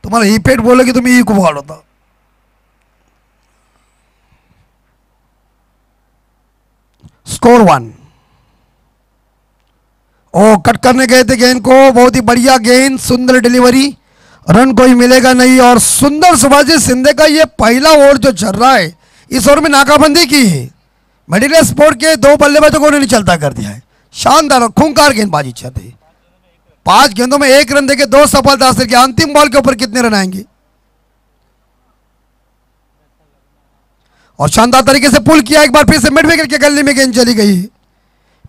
तुम्हाला ही पेट बोललं की तुम्ही ही खूप वाढवता. स्कोर 1. ओ कट करने गए थे गेंद को, बहुत ही बढ़िया गेंद, सुंदर डिलीवरी, रन कोई मिलेगा नहीं. और सुंदर सुभाषित शिंदे का ये पहला ओवर जो चल रहा है, इस ओवर में नाकाबंदी की है. मेडिकल स्पोर्ट के 2 बल्लेबाजों को उन्होंने चलता कर दिया है. शानदार खूंखार गेंदबाजी चल रही. 5 गेंदों में 1 रन देके 2 सफलता हासिल की. अंतिम बॉल के ऊपर कितने रन आएंगे? और शानदार तरीके से पुल किया. एक बार फिर से मिड विकेट के गली में गेंद चली गई.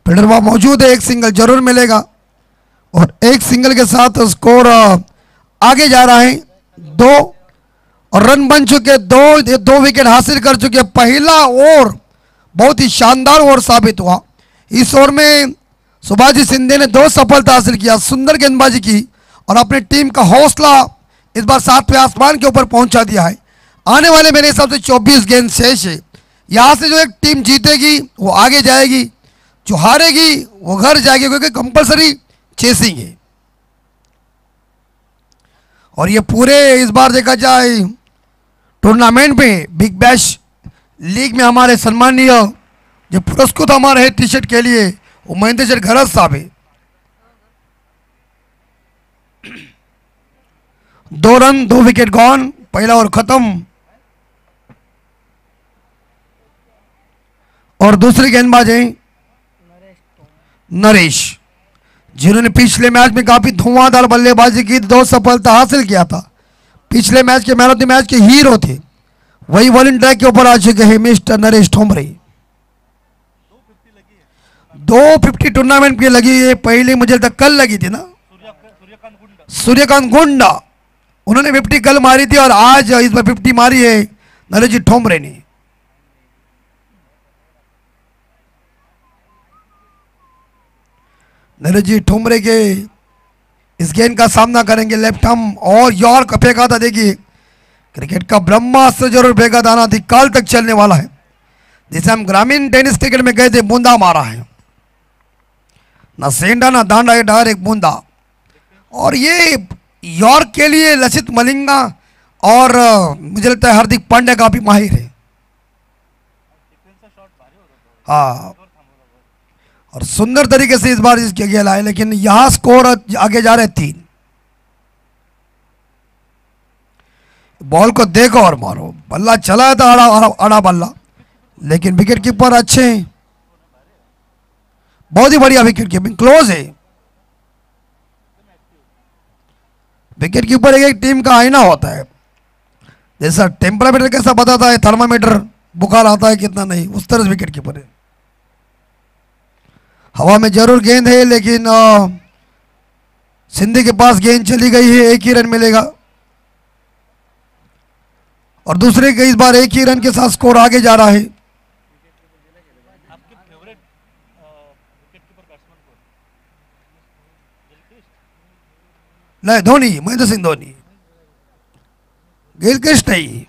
फील्डर वहां मौजूद है, एक सिंगल जरूर मिलेगा. और एक सिंगल के साथ स्कोर आगे जा रहा है 2. और रन बन चुके 2 विकेट हासिल कर चुके. पहला ओवर बहुत ही शानदार ओवर साबित हुआ. इस ओवर में सुभाषित शिंदे ने 2 सफलता हासिल किया, सुंदर गेंदबाजी की और अपनी टीम का हौसला इस बार 7वें आसमान के ऊपर पहुंचा दिया है. आने वाले मेरे हिसाब से 24 गेंद शेष है. यहां से जो एक टीम जीतेगी वो आगे जाएगी, जो हारेगी वो घर जाएगी, क्योंकि कंपलसरी चेसिंग है. और ये पूरे इस बार देखा जाए टूर्नामेंट में बिग बैश लीग में हमारे सम्मानीय जो पुरस्कृत हमारे टी शर्ट के लिए वो महेंद्र घरत साहब है. 2 रन 2 विकेट गॉन, पहला ओवर खत्म. और दूसरे गेंदबाज हैं नरेश, जिन्होंने पिछले मैच में काफी धुआंधार बल्लेबाजी की, 2 सफलता हासिल किया था. पिछले match K man of the match K hero थे. वही बॉलिंग ट्रैक के ऊपर आ चुके हैं मिस्टर नरेश ठोंबरे. 250 टूर्नामेंट की लगी है. पहले मुझे तक कल लगी थी ना, सूर्यकांत गुंडा, उन्होंने 50 कल मारी थी और आज इस बार 50 मारी है नरेश जी ठोंबरे ने. नरेश जी ठोंबरे के इस गेंद का सामना करेंगे लेफ्ट हम. और यॉर्क फेंका था. देखिए क्रिकेट का ब्रह्मास्त्र जरूर फेंका था, ना काल तक चलने वाला है. जैसे हम ग्रामीण टेनिस क्रिकेट में गए थे, बूंदा मारा है, ना सेंडा ना दांडा, ये डायरेक्ट बूंदा. और ये यॉर्क के लिए लसित मलिंगा और मुझे लगता है हार्दिक पांड्या काफी माहिर है. हाँ, और सुंदर तरीके से इस बार इसके गेल आए. लेकिन यहां स्कोर आगे जा रहे 3. बॉल को देखो और मारो. बल्ला चला था आड़ा बल्ला, लेकिन विकेट कीपर अच्छे हैं. बहुत ही बढ़िया विकेट कीपिंग, क्लोज है. विकेट कीपर एक टीम का आईना होता है. जैसा टेम्परामीटर कैसा बताता है, थर्मामीटर बुखार आता है कितना नहीं, उस तरह से विकेट कीपर है. हवा में जरूर गेंद है, लेकिन सिंधी के पास गेंद चली गई है. 1 ही रन मिलेगा. और दूसरे के इस बार 1 ही रन के साथ स्कोर आगे जा रहा है. नहीं, धोनी, महेंद्र सिंह धोनी, गिलक्रिस्ट नहीं,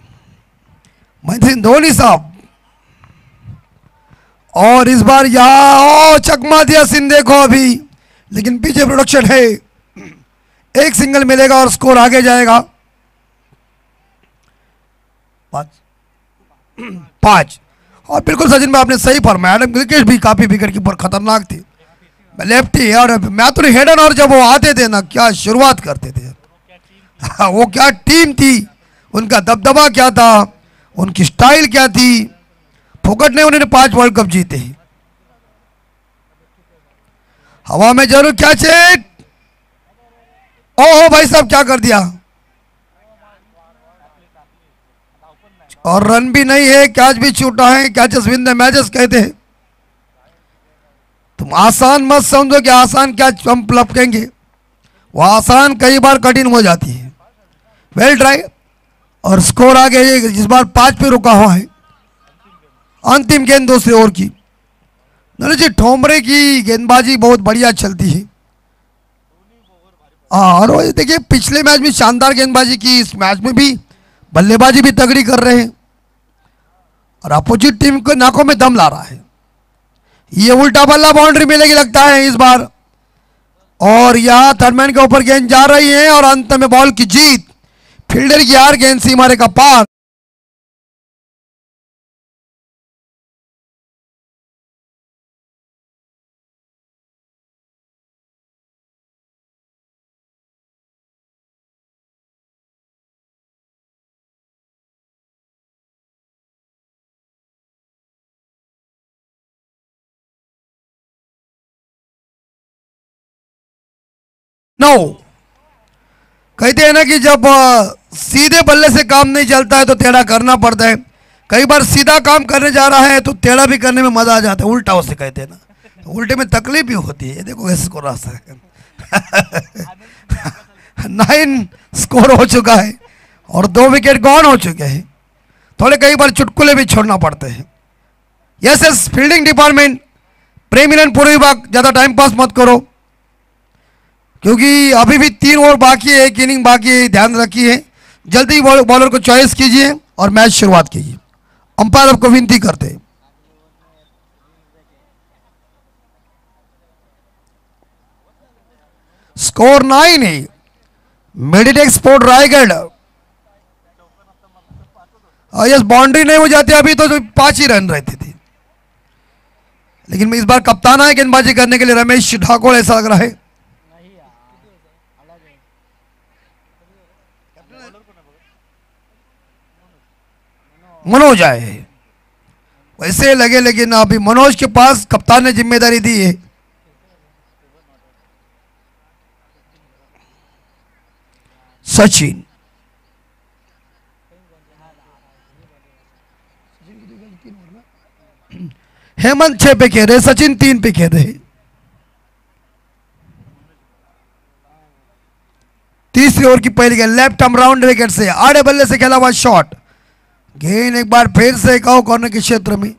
महेंद्र सिंह धोनी साहब. और इस बार यहां चकमा दिया सिंधे को अभी, लेकिन पीछे प्रोडक्शन है. 1 सिंगल मिलेगा और स्कोर आगे जाएगा 5. और बिल्कुल सचिन भाई आपने सही फरमाया, एडम गिलक्रिस्ट भी काफी विकेट कीपर खतरनाक थे. लेफ्टी और मैथ्यू हेडन, और जब वो आते थे ना, क्या शुरुआत करते थे. वो क्या टीम थी, उनका दबदबा क्या था, उनकी स्टाइल क्या थी. फोकट ने उन्होंने 5 वर्ल्ड कप जीते हैं. हवा में जरूर क्या चेट. ओहो भाई साहब, क्या कर दिया. और रन भी नहीं है, कैच भी छूटा है. कैचेस विन द मैचेस कहते हैं. तुम आसान मत समझो कि आसान कैच हम लपकेंगे, वो आसान कई बार कठिन हो जाती है. वेल ट्राई. और स्कोर आगे इस बार 5 पे रुका हुआ है. अंतिम गेंद दूसरे ओवर की. नरेश जी ठोंबरे की गेंदबाजी बहुत बढ़िया चलती है. और देखिए पिछले मैच में शानदार गेंदबाजी की, इस मैच में भी बल्लेबाजी भी तगड़ी कर रहे हैं. और अपोजिट टीम को नाकों में दम ला रहा है। ये उल्टा बल्ला बाउंड्री मिलेगी लगता है इस बार, और यहां थर्डमैन के ऊपर गेंद जा रही है और अंत में बॉल की जीत, फील्डर की हार, गेंद सीमा रेखा पार। नो, कहते हैं ना कि जब सीधे बल्ले से काम नहीं चलता है तो टेढ़ा करना पड़ता है। कई बार सीधा काम करने जा रहा है तो टेढ़ा भी करने में मजा आ जाता है, उल्टा उसे कहते हैं ना, तो उल्टे में तकलीफ भी होती है। ये देखो कैसे स्कोर रास्ता है। 9 स्कोर हो चुका है और 2 विकेट गॉन हो चुके हैं। थोड़े कई बार चुटकुले भी छोड़ना पड़ते हैं। यस यस, फील्डिंग डिपार्टमेंट, प्रेमिलन पूर्व विभाग, ज्यादा टाइम पास मत करो क्योंकि अभी भी 3 ओवर बाकी है, 1 इनिंग बाकी है, ध्यान रखिए। जल्दी बॉलर को चॉइस कीजिए और मैच शुरुआत कीजिए। अंपायर आपको विनती करते हैं। स्कोर 9 है, Meditech sport Raigarh. Yes, boundary नहीं हो जाती अभी तो 5 ही रन रहती थी, लेकिन इस बार कप्तान है गेंदबाजी करने के लिए रमेश ठाकुर, ऐसा लग रहा है। मनोज आए वैसे लगे, लेकिन अभी मनोज के पास कप्तान ने जिम्मेदारी दी है। सचिन, हेमंत 6 पे खेल रहे, सचिन 3 पे खेल रहे। तीसरी ओवर की पहली गेंद लेफ्ट आर्म राउंड विकेट से आड़े बल्ले से खेला हुआ शॉट, गेंद एक बार फिर से कहो कॉर्नर के क्षेत्र में।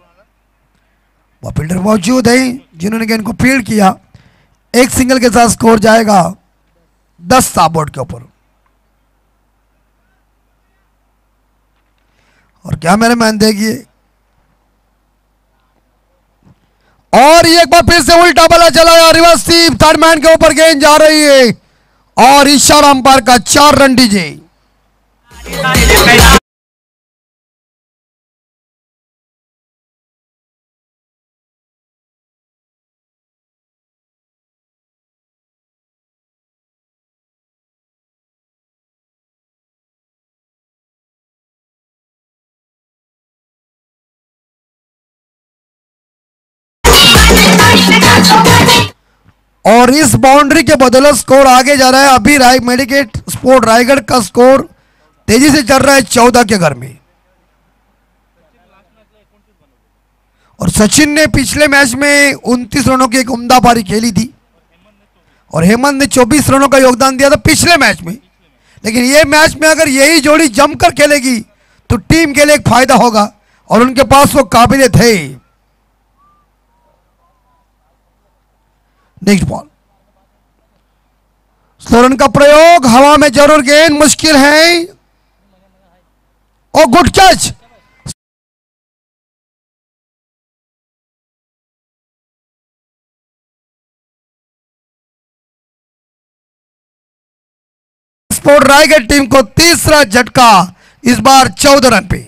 वह फील्डर मौजूद है जिन्होंने गेंद को फील्ड किया। एक सिंगल के साथ स्कोर जाएगा 10 साबोर्ड के ऊपर। और क्या मेरे मैन देखिए, और ये एक बार फिर से उल्टा बल्ला चलाया, रिवर्स स्वीप, थर्ड मैन के ऊपर गेंद जा रही है और इशारा अंपायर का 4 रन डीजे। और इस बाउंड्री के बदौलत स्कोर आगे जा रहा है। अभी मेडिकेट स्पोर्ट रायगढ़ का स्कोर तेजी से चल रहा है 14 के घर में। और सचिन ने पिछले मैच में 29 रनों की एक उम्दा पारी खेली थी और हेमंत ने 24 रनों का योगदान दिया था पिछले मैच में। लेकिन ये मैच में अगर यही जोड़ी जमकर खेलेगी तो टीम के लिए एक फायदा होगा और उनके पास वो काबिलियत है। नेक्स्ट बॉल, स्लो रन का प्रयोग, हवा में जरूर गेंद, मुश्किल है और good catch. Sport Raigarh team को तीसरा झटका, इस बार 14 रन पे।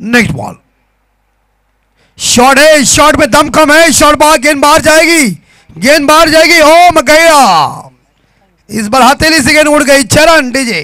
नेक्स्ट बॉल, शॉट है, शॉट में दम कम है, शॉट बाहर, गेंद बाहर जाएगी, गेंद बाहर जाएगी, ओ मैं गया, इस बार हथेली से गेंद उड़ गई। चरण डीजे।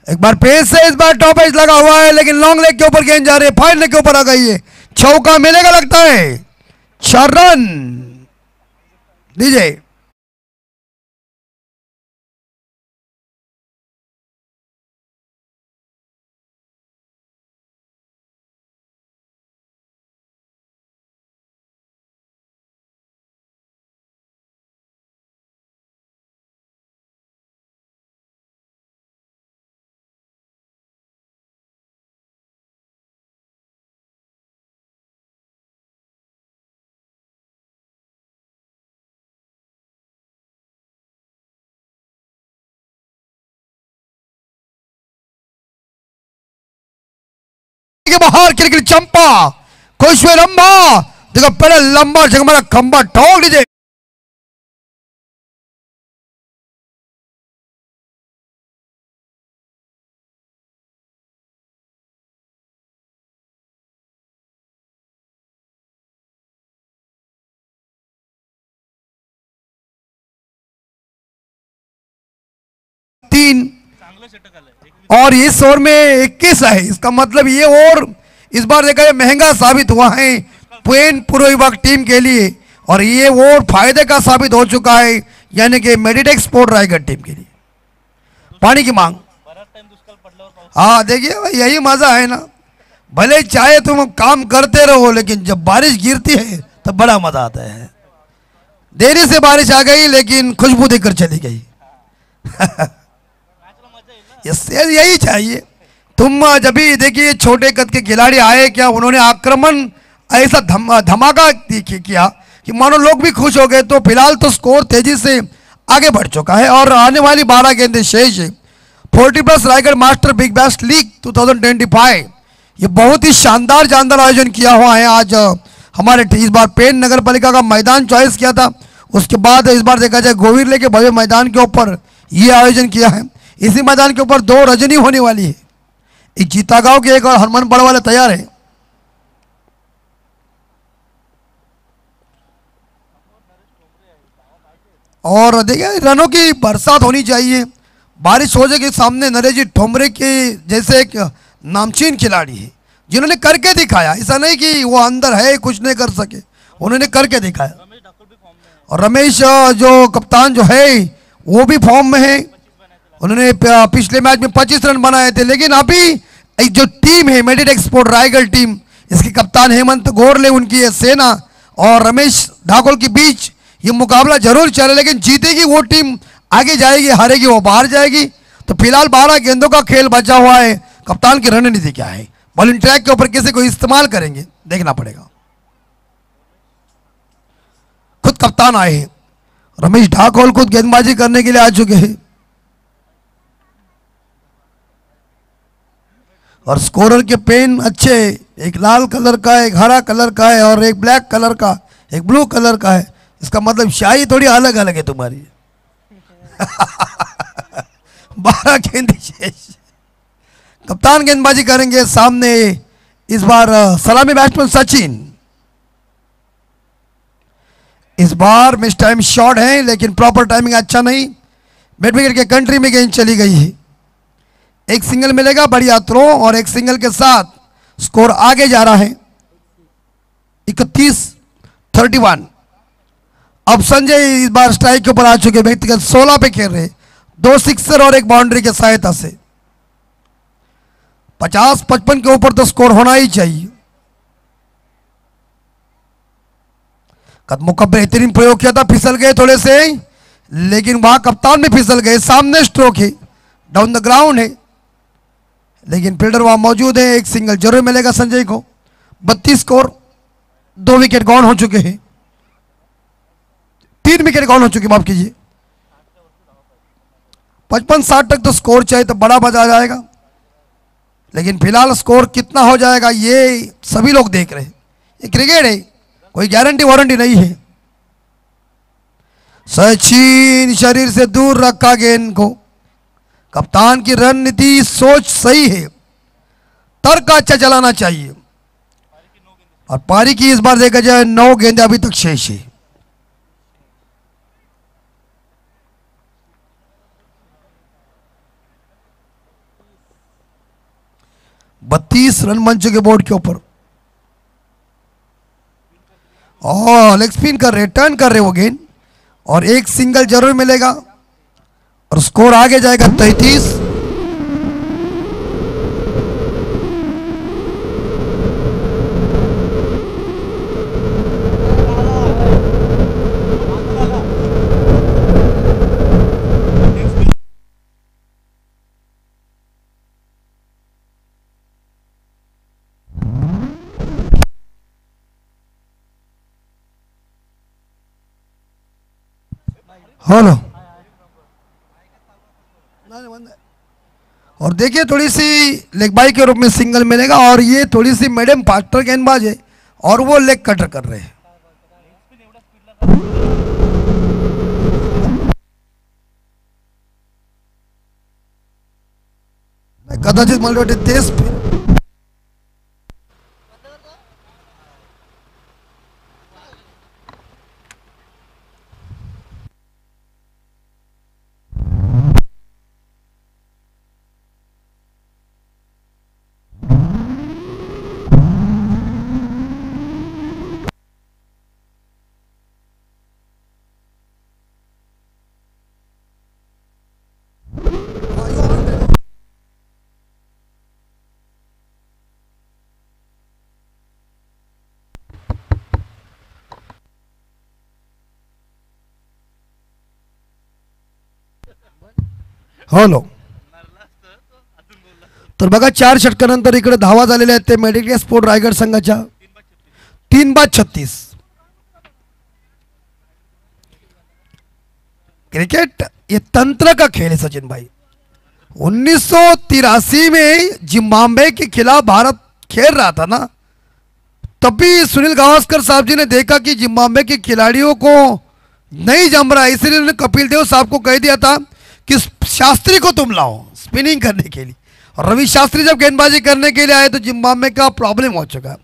एक बार पेस से, इस बार टॉप एज लगा हुआ है, लेकिन लॉन्ग लेग के ऊपर गेंद जा रही है, फाइन लेग के ऊपर आ गई है, चौका मिलेगा लगता है। 4 रन दीजिए। के बाहर क्रिकेट चंपा, खुश हुए लंबा, देखो पहले लंबा जगमगा खंबा ठोक दीजिए। तीन और इस ओवर में 21 है, इसका मतलब ये ओवर इस बार देखा जाए महंगा साबित हुआ है पुएन पूर्व विभाग टीम के लिए, और ये ओवर फायदे का साबित हो चुका है, यानी कि मेडिटेक स्पोर्ट रायगढ़ टीम के लिए। पानी की मांग, हाँ देखिए भाई यही मजा है ना, भले चाहे तुम काम करते रहो, लेकिन जब बारिश गिरती है तब बड़ा मजा आता है। देरी से बारिश आ गई लेकिन खुशबू देकर चली गई। यही चाहिए। तुम जब भी देखिए छोटे कद के खिलाड़ी आए, क्या उन्होंने आक्रमण ऐसा धमाका किया कि मानो लोग भी खुश हो गए। तो फिलहाल तो स्कोर तेजी से आगे बढ़ चुका है और आने वाली 12 गेंदें शेष है। 40+ Raigarh master big bash league 2025 ये बहुत ही शानदार आयोजन किया हुआ है। आज हमारे इस बार पेन नगर पालिका का मैदान चॉइस किया था, उसके बाद इस बार देखा जाए गोविरले के भव्य मैदान के ऊपर ये आयोजन किया है। इसी मैदान के ऊपर 2 रजनी होने वाली है, एक जीतागांव की, एक और हनुमान बड़ वाले तैयार है। और देखिए रनों की बरसात होनी चाहिए, बारिश हो जाएगी। सामने नरेश जी ठोमरे के जैसे एक नामचीन खिलाड़ी है जिन्होंने करके दिखाया, ऐसा नहीं कि वो अंदर है कुछ नहीं कर सके, उन्होंने करके दिखाया। और रमेश जो कप्तान जो है वो भी फॉर्म में है, उन्होंने पिछले मैच में 25 रन बनाए थे। लेकिन अभी एक जो टीम है मेडिटेक स्पोर्ट रायगढ़ टीम, इसके कप्तान हेमंत गोरले, उनकी ये सेना और रमेश ढाकोल के बीच ये मुकाबला जरूर चले, लेकिन जीतेगी वो टीम आगे जाएगी, हारेगी वो बाहर जाएगी। तो फिलहाल 12 गेंदों का खेल बचा हुआ है। कप्तान की रणनीति क्या है, बॉलिंग ट्रैक के ऊपर किसी को इस्तेमाल करेंगे देखना पड़ेगा। खुद कप्तान आए हैं, रमेश ढाकोल खुद गेंदबाजी करने के लिए आ चुके हैं। और स्कोरर के पेन अच्छे, एक लाल कलर का, एक हरा कलर का है और एक ब्लैक कलर का, एक ब्लू कलर का है। इसका मतलब शाही थोड़ी अलग अलग है तुम्हारी। 12 गेंद शेष, कप्तान गेंदबाजी करेंगे। सामने इस बार सलामी बैट्समैन सचिन, इस बार मिस टाइम शॉट है लेकिन प्रॉपर टाइमिंग अच्छा नहीं, मिड विकेट के कंट्री में गेंद चली गई है। एक सिंगल मिलेगा बढ़िया थ्रो और एक सिंगल के साथ स्कोर आगे जा रहा है 31-31। अब संजय इस बार स्ट्राइक के ऊपर आ चुके, व्यक्तिगत 16 पे खेल रहे, 2 सिक्सर और एक बाउंड्री के सहायता से 50-55 के ऊपर तो स्कोर होना ही चाहिए। कदमों का बेहतरीन प्रयोग किया था, फिसल गए थोड़े से, लेकिन वहां कप्तान में फिसल गए। सामने स्ट्रोक है, डाउन द ग्राउंड है, लेकिन फील्डर वहां मौजूद है, एक सिंगल जरूर मिलेगा संजय को। 32 स्कोर, 2 विकेट गॉन हो चुके हैं, 3 विकेट गॉन हो चुके, माफ कीजिए। 55-60 तक तो स्कोर चाहिए तो बड़ा मजा आ जाएगा, लेकिन फिलहाल स्कोर कितना हो जाएगा ये सभी लोग देख रहे हैं। ये क्रिकेट है, कोई गारंटी वारंटी नहीं है। सचिन शरीर से दूर रखा गेंद को। कप्तान की रणनीति सोच सही है, तर्क अच्छा चलाना चाहिए। और पारी की इस बार देखा जाए 9 गेंदें अभी तक शेष है। बत्तीस रन बन चुके बोर्ड के ऊपर। और लेग स्पिन कर रहे, टर्न कर रहे वो गेंद, और एक सिंगल जरूर मिलेगा और स्कोर आगे जाएगा 33। हेलो, और देखिए थोड़ी सी लेग बाई के रूप में सिंगल मिलेगा, और ये थोड़ी सी मीडियम फास्टर गेंदबाज है और वो लेग कटर कर रहे हैं। कदाचित मला वाटते तेच हॅलो, तर बघा 4 षटकानंतर इकडे धावा झालेल्या आहेत ते मेडिकल स्पोर्ट रायगड संघाच्या 3/36। क्रिकेट ये तंत्र का खेल है सचिन भाई। 1983 में जिम्बाब्वे के खिलाफ भारत खेल रहा था ना, तब भी सुनील गावस्कर साहब जी ने देखा कि जिम्बाब्वे के खिलाड़ियों को नहीं जम रहा, इसलिए उन्होंने कपिल देव साहब को कह दिया था कि शास्त्री को तुम लाओ स्पिनिंग करने के लिए। और रवि शास्त्री जब गेंदबाजी करने के लिए आए तो जिम्बाब्वे का प्रॉब्लम हो चुका।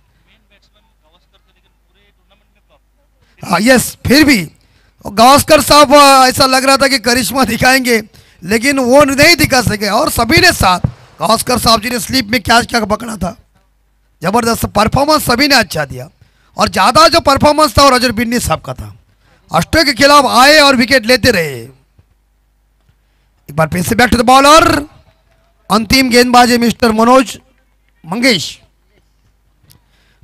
हाँ यस, फिर भी गावस्कर साहब ऐसा लग रहा था कि करिश्मा दिखाएंगे, लेकिन वो नहीं दिखा सके। और सभी ने साथ, गावस्कर साहब जी ने स्लीप में कैच क्या पकड़ा था, जबरदस्त परफॉर्मेंस सभी ने अच्छा दिया। और ज्यादा जो परफॉर्मेंस था वो रजर बिन्नी साहब का था। ऑस्ट्रेलिया के खिलाफ आए और विकेट लेते रहे। एक बार फिर से बैक टू द बॉलर, अंतिम गेंदबाज है मिस्टर मनोज मंगेश।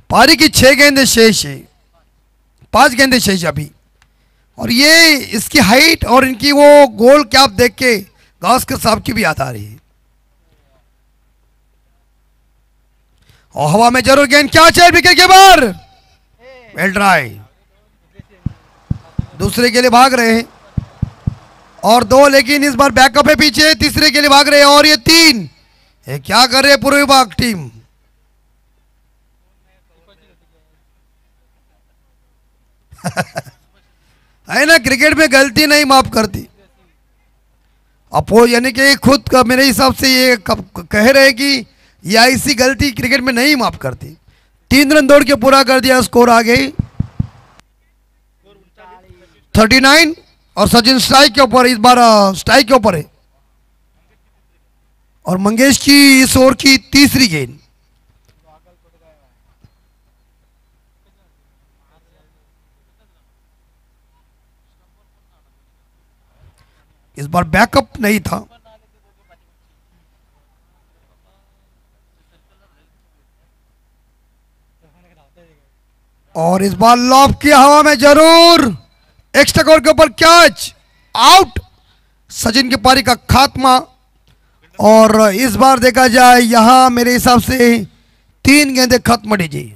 पारी की 6 गेंदें शेष है, 5 गेंदें शेष अभी। और ये इसकी हाइट और इनकी वो गोल कैप देख के गावस्कर साहब की भी याद आ रही है। और हवा में जरूर गेंद, क्या चाहिए विकेट के बाहर, वेल ट्राई। दूसरे के लिए भाग रहे हैं और 2, लेकिन इस बार बैकअप है पीछे, तीसरे के लिए भाग रहे हैं और ये 3। ये क्या कर रहे हैं पूर्व विभाग टीम। है ना, क्रिकेट में गलती नहीं माफ करती। अपोज यानी कि खुद का मेरे हिसाब से ये कह रहे हैं कि ये ऐसी गलती क्रिकेट में नहीं माफ करती। 3 रन दौड़ के पूरा कर दिया, स्कोर आ गई 39। और सचिन स्ट्राइक के ऊपर, इस बार स्ट्राइक के ऊपर है। और मंगेश की इस ओवर की तीसरी गेंद। इस बार बैकअप नहीं था। और इस बार लॉब की हवा में जरूर, एक्स्ट्रा कवर के ऊपर कैच, आउट। सचिन की पारी का खात्मा और इस बार देखा जाए यहां मेरे हिसाब से 3 गेंदें खत्म जी।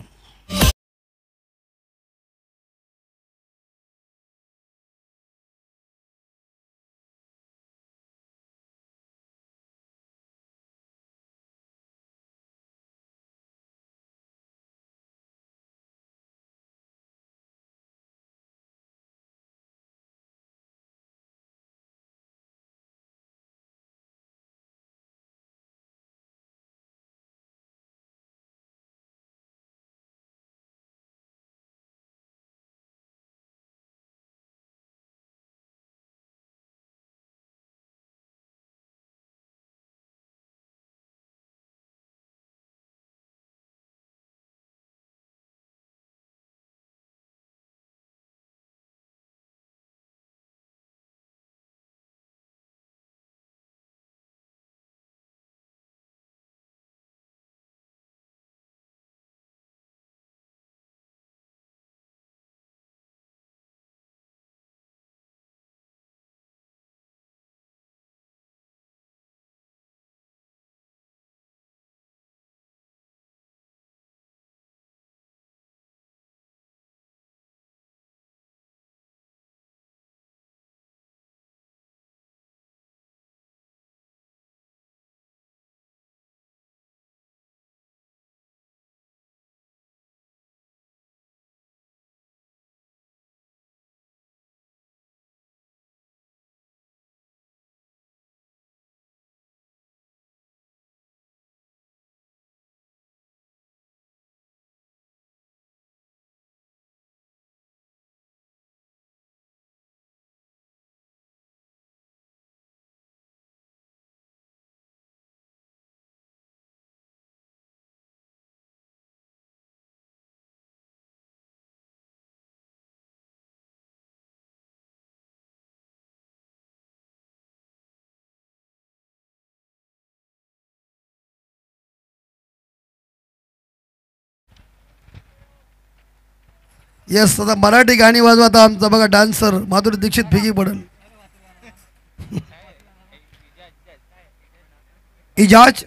यस, आता मराठी गाणी वाजवा आता आमचा बघा डान्सर माधुरी दीक्षित फिगी पडल। इजाज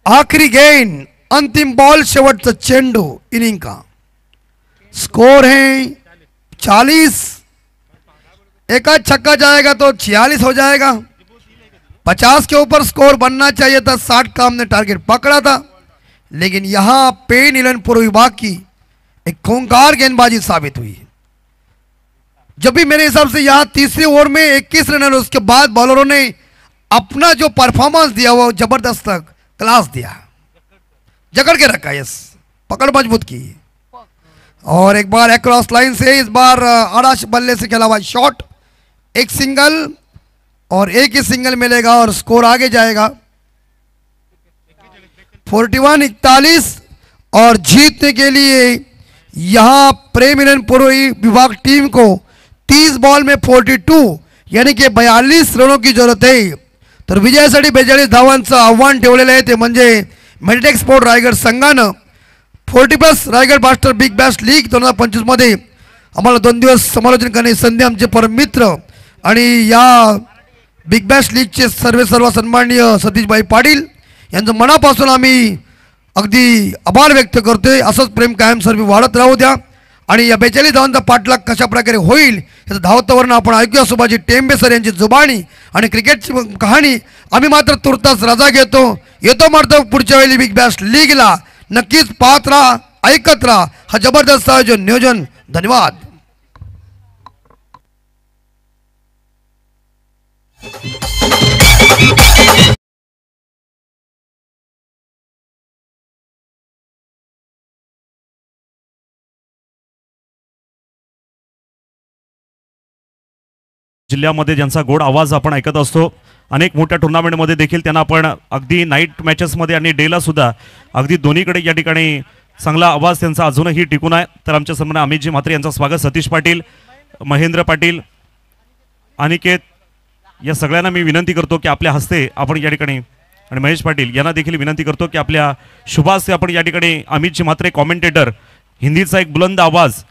आखिरी गेंद, अंतिम बॉल, शेवटचा चेंडू इनिंग का स्कोर है 40। एक छक्का जाएगा तो 46 हो जाएगा। 50 के ऊपर स्कोर बनना चाहिए था। 60 का हमने टारगेट पकड़ा था, लेकिन यहां पेन इलेवन पूर्व विभाग की एक खूंखार गेंदबाजी साबित हुई। जब भी मेरे हिसाब से यहां तीसरे ओवर में 21 रन, उसके बाद बॉलरों ने अपना जो परफॉर्मेंस दिया वो जबरदस्त क्लास दिया, जकड़ के रखा, यस, पकड़ मजबूत की। और एक बार अक्रॉस लाइन से, इस बार आड़ाश बल्ले से खेला हुआ शॉट, एक सिंगल और एक ही सिंगल मिलेगा और स्कोर आगे जाएगा 41-41। और जीतने के लिए यहां प्रेम इलेवन पूर्व विभाग टीम को 30 बॉल में 42 यानी कि 42 रनों की जरूरत है। तर विजयासाठी 42 धावांचं आव्हान ठेवलेलं आहे, ते म्हणजे मेडिटेक स्पोर्ट रायगड संघानं 40+ Raigad master big Bash league 2025 मध्ये आम्हाला 2 दिवस समालोचन करण्याची संधी आमचे परम मित्र आणि या बिग बॅश लीगचे सर्व सन्माननीय सतीशभाई पाटील यांचं मनापासून आम्ही अगदी आभार व्यक्त करतोय। असंच प्रेम कायमस्वरूपी वाढत राहू द्या आणि या 42 धावांचा पाठलाग कशा प्रकारे होईल याचं धावतावरून आपण ऐकूया सुभाजी टेंबे सर यांची जुबानी आणि क्रिकेटची कहाणी। आम्ही मात्र तुर्तास रजा येतो मात्र पुढच्या वेळी बिग बॅश लीगला नक्कीच पाहत राहा, ऐकत राहा। हा जबरदस्त आयोजन नियोजन, धन्यवाद। जिल्ह्यामध्ये ज्यांचा गोड आवाज आपण ऐकत असतो, अनेक मोठ्या टुर्नामेंटमध्ये देखील त्यांना आपण अगदी नाईट मॅचेसमध्ये आणि डेला सुद्धा अगदी दोन्हीकडे या ठिकाणी चांगला आवाज त्यांचा अजूनही टिकून आहे। तर आमच्या समोर अमितजी म्हात्रे यांचं स्वागत, सतीश पाटील, महेंद्र पाटील, अनिकेत या सगळ्यांना मी विनंती करतो की आपल्या हस्ते आपण या ठिकाणी, आणि महेश पाटील यांना देखील विनंती करतो की आपल्या शुभ हस्ते आपण या ठिकाणी अमितजी म्हात्रे कॉमेंटेटर, हिंदीचा एक बुलंद आवाज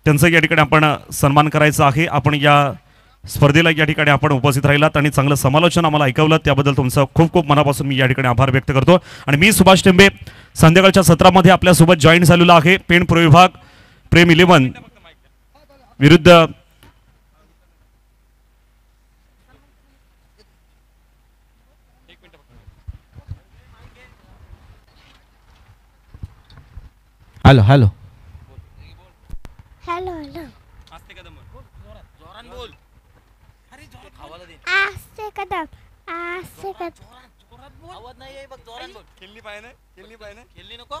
त्यांचं या ठिकाणी आपण सन्मान करायचा आहे. आपण या स्पर्धेला या ठिकाणी आपण उपस्थित राहिलात आणि चांगलं समालोचन आम्हाला ऐकवलं त्याबद्दल तुमचं खूप खूप मनापासून मी या ठिकाणी आभार व्यक्त करतो. आणि मी सुभाष टेंबे संध्याकाळच्या सत्रामध्ये आपल्यासोबत जॉईन झालेलो आहे. पेण प्रो विभाग प्रेम 11 विरुद्ध हॅलो हॅलो हॅलो हॅलो आस्ते कदम आवाज नाही आहे बघ जोरान बोल. खेळली नको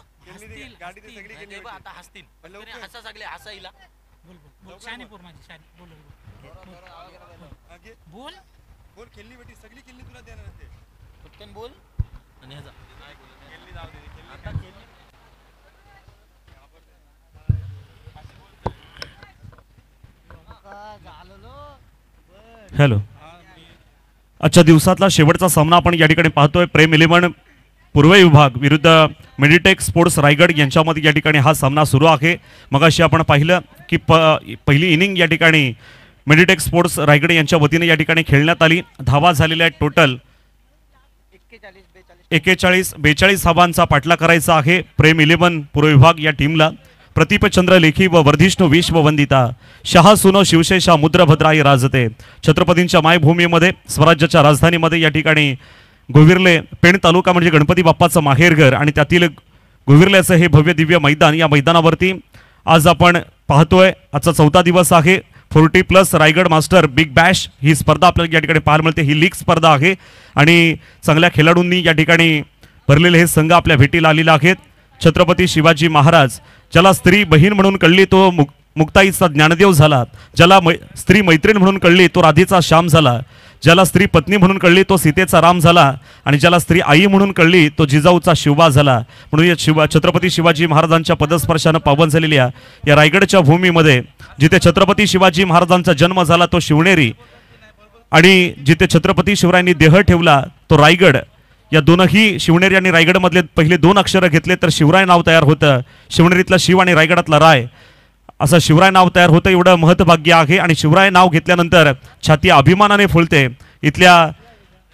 गाडी ते सगळी खेळली आता हसतील हसा सगळे हसायला बोल शानीपूर माझी शानी बोल बोल खेळली बेटी सगळी खेळली तुला देणार नसते पटकन बोल आणि ह्याचा खेळली जाऊ दे आता खेळली हॅलो. आजच्या दिवसातला शेवटचा सामना आपण या ठिकाणी पाहतोय. प्रेम 11 पूर्व विभाग विरुद्ध मेडिटेक स्पोर्ट्स रायगड यांच्यामध्ये या ठिकाणी हा सामना सुरू आहे. मगाशी आपण पाहिलं की पहिली इनिंग या ठिकाणी मेडिटेक स्पोर्ट्स रायगड यांच्या वतीने या ठिकाणी खेळण्यात आली. धावा झालेल्या आहेत टोटल 41-42 धावांचा पाठला करायचा आहे प्रेम 11 पूर्व विभाग या टीमला. प्रतीपचंद्र लेखी व वर्धिष्णू विश्ववंदिता शहा सुनो शिवशेषा मुद्रभद्राई राजते. छत्रपतींच्या मायभूमीमध्ये स्वराज्याच्या राजधानीमध्ये या ठिकाणी गोविर्ले पेण तालुका म्हणजे गणपती बाप्पाचं माहेरघर आणि त्यातील गोविर्ल्याचं हे भव्य दिव्य मैदान. या मैदानावरती आज आपण पाहतोय आजचा 4था दिवस आहे. 40+ रायगड मास्टर बिग बॅश ही स्पर्धा आपल्याला या ठिकाणी पाहायला मिळते. ही लीग स्पर्धा आहे आणि चांगल्या खेळाडूंनी या ठिकाणी भरलेले हे संघ आपल्या भेटीला आलेले आहेत. छत्रपती शिवाजी महाराज ज्याला स्त्री बहीण म्हणून कळली तो मुक्ताईचा ज्ञानदेव झाला. ज्याला स्त्री मैत्रीण म्हणून कळली तो राधेचा श्याम झाला. ज्याला स्त्री पत्नी म्हणून कळली तो सीतेचा राम झाला आणि ज्याला स्त्री आई म्हणून कळली तो जिजाऊचा शिवबा झाला. म्हणून या छत्रपती शिवाजी महाराजांच्या पदस्पर्शानं पावन झालेल्या या रायगडच्या भूमीमध्ये जिथे छत्रपती शिवाजी महाराजांचा जन्म झाला तो शिवनेरी आणि जिथे छत्रपती शिवरायांनी देह ठेवला तो रायगड. या दोनही शिवनेरी आणि रायगडमधले पहिले 2 अक्षर घेतले तर शिवराय नाव तयार होतं. शिवनेरीतला शिव आणि रायगडातला राय असं शिवराय नाव तयार होतं. एवढं महत्त्वभाग्य आहे आणि शिवराय नाव घेतल्यानंतर छाती अभिमानाने फुलते. इथल्या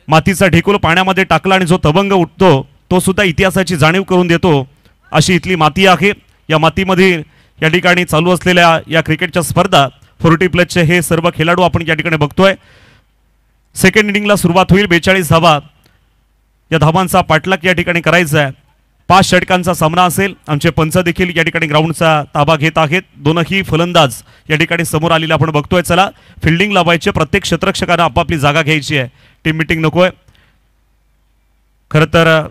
मातीचा ढेकूळ पाण्यामध्ये टाकला आणि जो तवंग उठतो तो सुद्धा इतिहासाची जाणीव करून देतो अशी इथली माती आहे. या मातीमध्ये या ठिकाणी चालू असलेल्या या क्रिकेटच्या स्पर्धा 40+ हे सर्व खेळाडू आपण या ठिकाणी बघतोय. सेकंड इनिंगला सुरुवात होईल. 42 धावा या धावांचा पाठलाग या ठिकाणी करायचा आहे. 5 षटकांचा सामना असेल. आमचे पंच देखील या ठिकाणी ग्राउंडचा ताबा घेत आहेत. दोनही फलंदाज या ठिकाणी समोर आलेले आपण बघतोय. चला फिल्डिंग लावायचे. प्रत्येक क्षेत्ररक्षकांना आपापली जागा घ्यायची आहे. टीम मिटिंग नकोय. खरं तर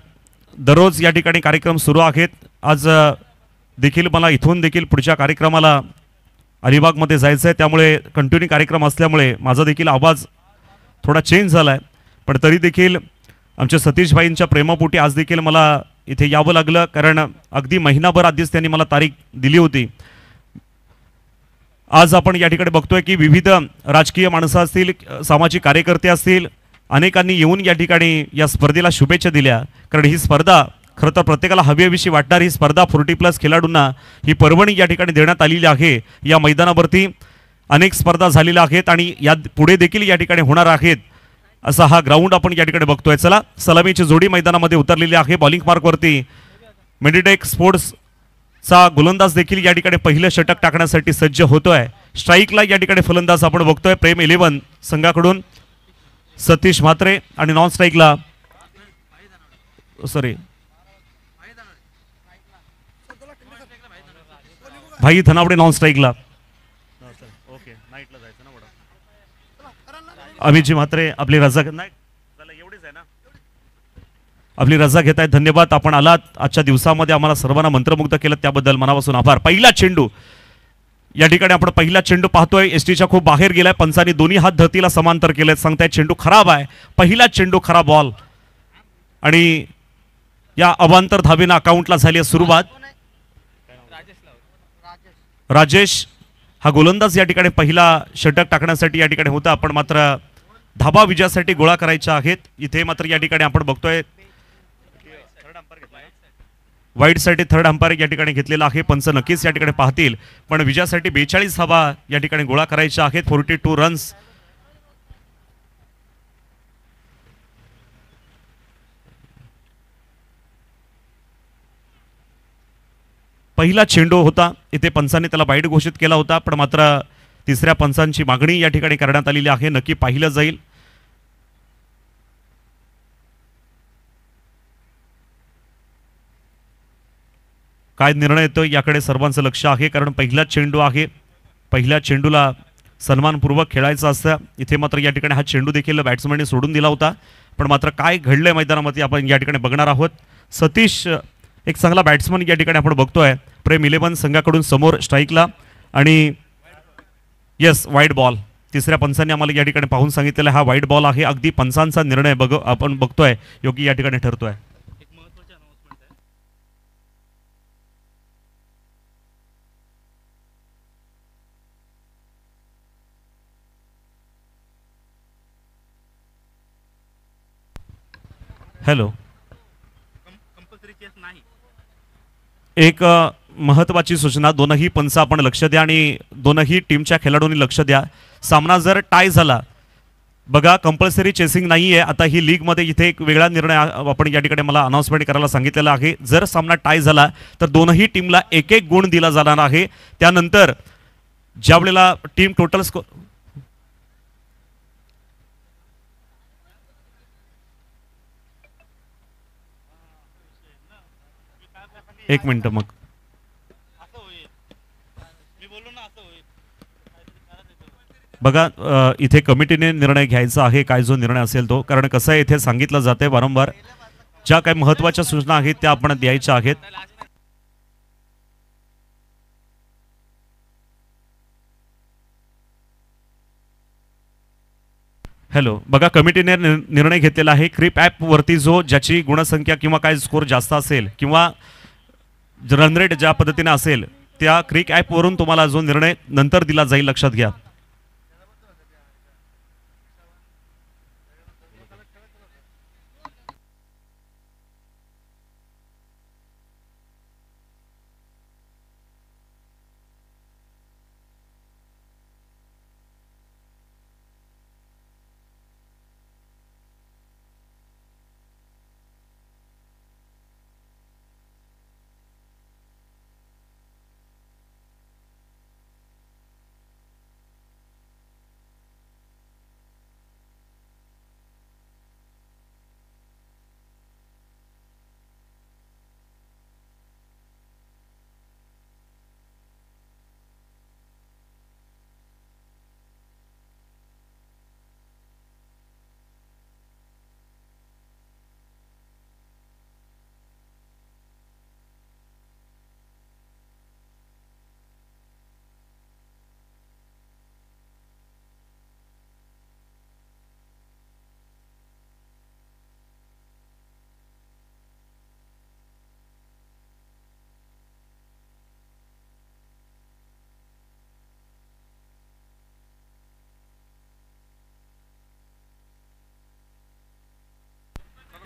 दररोज या ठिकाणी कार्यक्रम सुरू आहेत. आज देखील मला इथून देखील पुढच्या कार्यक्रमाला अलिबागमध्ये जायचं आहे. त्यामुळे कंटिन्यू कार्यक्रम असल्यामुळे माझा देखील आवाज थोडा चेंज झाला आहे. पण तरी देखील आमच्या सतीशभाईंच्या प्रेमापोटी आज देखील मला इथे यावं लागलं कारण अगदी महिनाभर आधीच त्यांनी मला तारीख दिली होती. आज आपण या ठिकाणी बघतोय की विविध राजकीय माणसं असतील, सामाजिक कार्यकर्ते असतील, अनेकांनी येऊन या ठिकाणी या स्पर्धेला शुभेच्छा दिल्या. कारण ही स्पर्धा खरं तर प्रत्येकाला हवीविषयी वाटणारी ही स्पर्धा 40+ खेळाडूंना ही पर्वणी या ठिकाणी देण्यात आलेली आहे. या मैदानावरती अनेक स्पर्धा झालेल्या आहेत आणि या पुढे देखील या ठिकाणी होणार आहेत. असा हा ग्राउंड आपण या ठिकाणी बघतोय. चला सलामीची जोडी मैदानामध्ये उतरलेली आहे. बॉलिंग मार्कवरती मेडिटेक स्पोर्ट्सचा गोलंदाज देखील या ठिकाणी पहिलं षटक टाकण्यासाठी सज्ज होतोय. स्ट्राईकला या ठिकाणी फलंदाज आपण बघतोय प्रेम 11 संघाकडून सतीश म्हात्रे आणि नॉन स्ट्राईकला भाई धनावडे नॉन स्ट्राईकला. अमितजी म्हात्रे आपली रजा आपली रजा घेत आहेत. धन्यवाद. आपण आलात आजच्या दिवसामध्ये आम्हाला सर्वांना मंत्रमुग्ध केलं त्याबद्दल मनापासून आभार. पहिला चेंडू या ठिकाणी आपण पहिला चेंडू पाहतोय. एसटीच्या खूप बाहेर गेलाय. पंचांनी दोन्ही हात धरतीला समांतर केलेत. सांगतायत चेंडू खराब आहे. पहिला चेंडू खराब बॉल आणि या अवांतर धावेनं अकाउंटला झाली आहे सुरुवात. राजेश हा गोलंदाज या ठिकाणी पहिला षटक टाकण्यासाठी या ठिकाणी होता. आपण मात्र धाबा विजयासाठी गोळा करायच्या आहेत. इथे मात्र या ठिकाणी आपण बघतोय वाईटसाठी थर्ड अंपायर या ठिकाणी घेतलेला आहे. पंच नक्कीच या ठिकाणी पाहतील, पण विजयासाठी 42 धावा या ठिकाणी गोळा करायच्या आहेत. 42 रन्स. पहिला चेंडू होता, इथे पंचांनी त्याला वाईट घोषित केला होता, पण मात्र तिसऱ्या पंचांची मागणी या ठिकाणी करण्यात आलेली आहे. नक्की पाहिलं जाईल. काय निर्णय येतो याकडे सर्वांचं लक्ष आहे, कारण पहिला चेंडू आहे. पहिल्या चेंडूला सन्मानपूर्वक खेळायचं असतं. इथे मात्र या ठिकाणी हा चेंडू देखील बॅट्समॅनने सोडून दिला होता, पण मात्र काय घडलंय मैदानामध्ये आपण या ठिकाणी बघणार आहोत. सतीश एक चांगला बॅट्समन या ठिकाणी आपण बघतोय. प्रेम 11 संघाकडून समोर स्ट्राईकला आणि येस वाईट बॉल. तिसऱ्या पंचांनी आम्हाला या ठिकाणी पाहून सांगितलेला हा वाईट बॉल आहे. अगदी पंचांचा निर्णय आपण बघतोय योग्य या ठिकाणी ठरतोय. एक महत्त्वाची अनाउन्समेंट आहे. हॅलो, कंपल्सरी चेस नाही. एक महत्त्वाची सूचना, दोनही पंच आपण लक्ष द्या आणि दोनही टीमच्या खेळाडूंनी लक्ष द्या. सामना जर टाय झाला, बघा कंपल्सरी चेसिंग नाही आहे. आता ही लीगमध्ये इथे एक वेगळा निर्णय आपण या ठिकाणी मला अनाउन्समेंट करायला सांगितलेला आहे. जर सामना टाय झाला तर दोनही टीमला एक एक गुण दिला जाणार आहे. त्यानंतर ज्या वेळेला टीम टोटल स्कोर, एक मिनिट मग असं होईल, मी बोललो ना असं होईल. बघा इथे कमिटीने निर्णय घ्यायचा आहे, काय जो निर्णय असेल तो. कारण कसं आहे, इथे सांगितलं जाते वारंवार ज्या काही महत्त्वाच्या सूचना आहेत त्या आपण द्यायच्या आहेत. हॅलो, बघा कमिटीने निर्णय घेतलेला आहे. क्रिप ॲप वरती जो ज्याची गुणसंख्या किंवा काय स्कोर जास्त असेल किंवा रन रेट ज्या पद्धतीने असेल, त्या क्रिक ॲपवरून तुम्हाला जो निर्णय नंतर दिला जाईल लक्षात घ्या.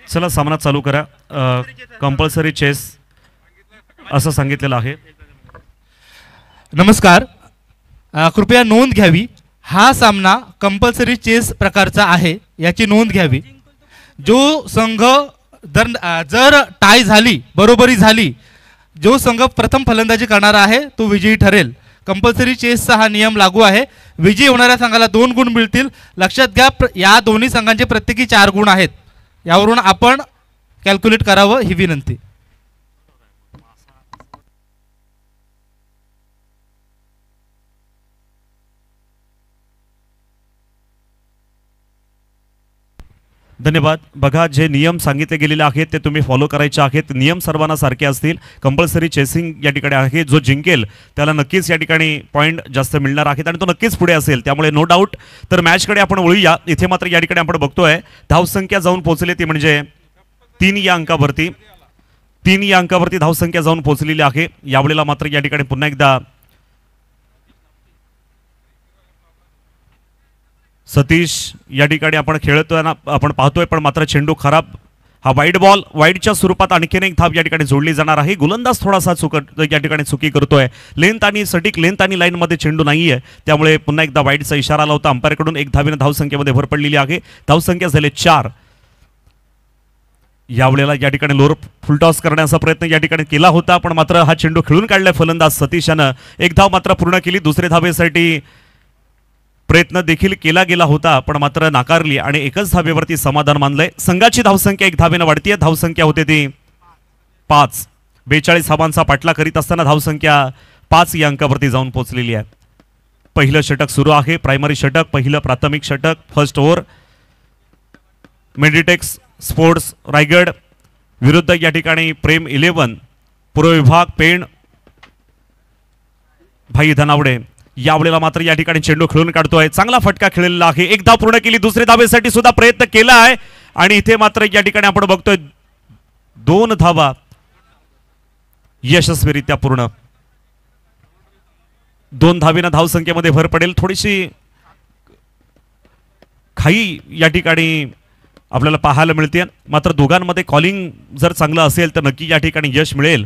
चला सामना चालू करा. कंपल्सरी चेस असं सांगितलेलं आहे. नमस्कार, कृपया नोंद घ्यावी. हा सामना कंपल्सरी चेस प्रकारचा आहे, याची नोंद घ्यावी. जो संघ जर टाय झाली, बरोबरी झाली, जो संघ प्रथम फलंदाजी करणारा आहे तो विजयी ठरेल. कंपल्सरी चेसचा हा नियम लागू आहे. विजयी होणाऱ्या संघाला 2 गुण मिळतील. लक्षात घ्या, या दोन्ही संघांचे प्रत्येकी 4 गुण आहेत. यावरून आपण कॅल्क्युलेट करावं ही विनंती. धन्यवाद. बघा, जे नियम सांगितले गेलेले आहेत ते तुम्ही फॉलो करायचे आहेत. नियम सर्वांना सारखे असतील. कंपल्सरी चेसिंग या ठिकाणी आहे. जो जिंकेल त्याला नक्कीच या ठिकाणी पॉईंट जास्त मिळणार आहेत आणि तो नक्कीच पुढे असेल, त्यामुळे नो डाऊट. तर मॅचकडे आपण वळूया. इथे मात्र या ठिकाणी आपण बघतोय धावसंख्या जाऊन पोहोचली, ती म्हणजे 3 या अंकावरती. 3 या अंकावरती धावसंख्या जाऊन पोहोचलेली आहे. यावेळेला मात्र या ठिकाणी पुन्हा एकदा सतीश या ठिकाणी आपण खेळतोय ना, आपण पाहतोय, पण मात्र चेंडू खराब हा वाईड बॉल, वाईडच्या स्वरूपात आणखीन एक धाव या ठिकाणी जोडली जाणार आहे. गोलंदाज थोडासा या ठिकाणी चुकी करतोय. लेंथ आणि सटीक लेंथ आणि लाईनमध्ये चेंडू नाहीये, त्यामुळे पुन्हा एकदा वाईडचा इशारा आला होता अंपायरकडून. एक धावेने धावसंख्येमध्ये भर पडलेली आहे. धावसंख्या झाले 4. यावेळेला या ठिकाणी लोअर फुलटॉस करण्याचा प्रयत्न या ठिकाणी केला होता, पण मात्र हा चेंडू खेळून काढलाय फलंदाज सतीशानं. एक धाव मात्र पूर्ण केली. दुसऱ्या धावेसाठी प्रयत्न देखील केला गेला होता, पण मात्र नाकारली आणि एकच धावेवरती समाधान मानलंय. संघाची धावसंख्या 1 धावेनं वाढतीये. धावसंख्या होते ती 5. 42 धावांचा पाठला करीत असताना धावसंख्या 5 या अंकावरती जाऊन पोहोचलेली आहे. पहिलं षटक सुरू आहे. प्रायमरी षटक, पहिलं प्राथमिक षटक, फर्स्ट ओव्हर. मेडिटेक्स स्पोर्ट्स रायगड विरुद्ध या ठिकाणी प्रेम 11 पूर्व विभाग पेण भाई धनावडे. यावेळेला मात्र या ठिकाणी चेंडू खेळून काढतोय. चांगला फटका खेळलेला आहे. एक धाव पूर्ण केली. दुसऱ्या धावेसाठी सुद्धा प्रयत्न केला आहे आणि इथे मात्र या ठिकाणी आपण बघतोय 2 धावा यशस्वीरित्या पूर्ण. 2 धावेनं धावसंख्येमध्ये भर पडेल. थोडीशी खाई या ठिकाणी आपल्याला पाहायला मिळते, मात्र दोघांमध्ये कॉलिंग जर चांगलं असेल तर नक्की या ठिकाणी यश मिळेल.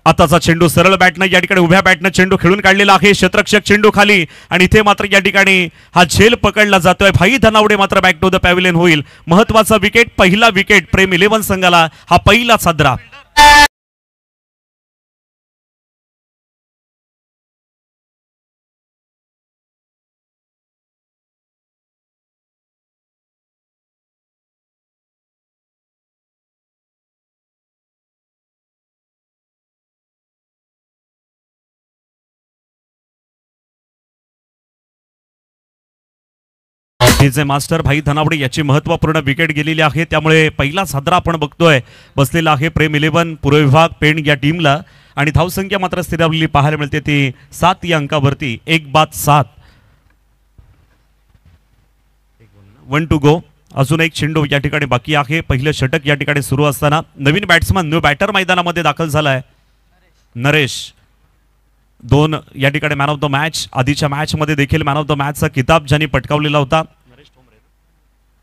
आताचा चेंडू सरळ बॅटनं या ठिकाणी उभ्या बॅटनं चेंडू खेळून काढलेला आहे. क्षेत्ररक्षक चेंडू खाली आणि इथे मात्र या ठिकाणी हा झेल पकडला जातोय. भाई धनावडे मात्र बॅक टू द पॅव्हिलियन होईल. महत्वाचा विकेट, पहिला विकेट प्रेम 11 संघाला, हा पहिला साजरा. मास्टर भाई धनावडे याची महत्वपूर्ण विकेट गेलेली आहे, त्यामुळे पहिला साजरा आपण बघतोय बसलेला आहे प्रेम 11 पूर्व विभाग पेण या टीमला. आणि धावसंख्या मात्र स्थिरावलेली पाहायला मिळते ती 7 या अंकावरती. 1-7. 1 टू गो. अजून एक चेंडू या ठिकाणी बाकी आहे. पहिलं षटक या ठिकाणी सुरू असताना नवीन बॅट्समन न्यू बॅटर मैदानामध्ये दाखल झालाय नरेश. 2 या ठिकाणी मॅन ऑफ द मॅच. आधीच्या मॅच मध्ये देखील मॅन ऑफ द मॅचचा किताब ज्यांनी पटकावलेला होता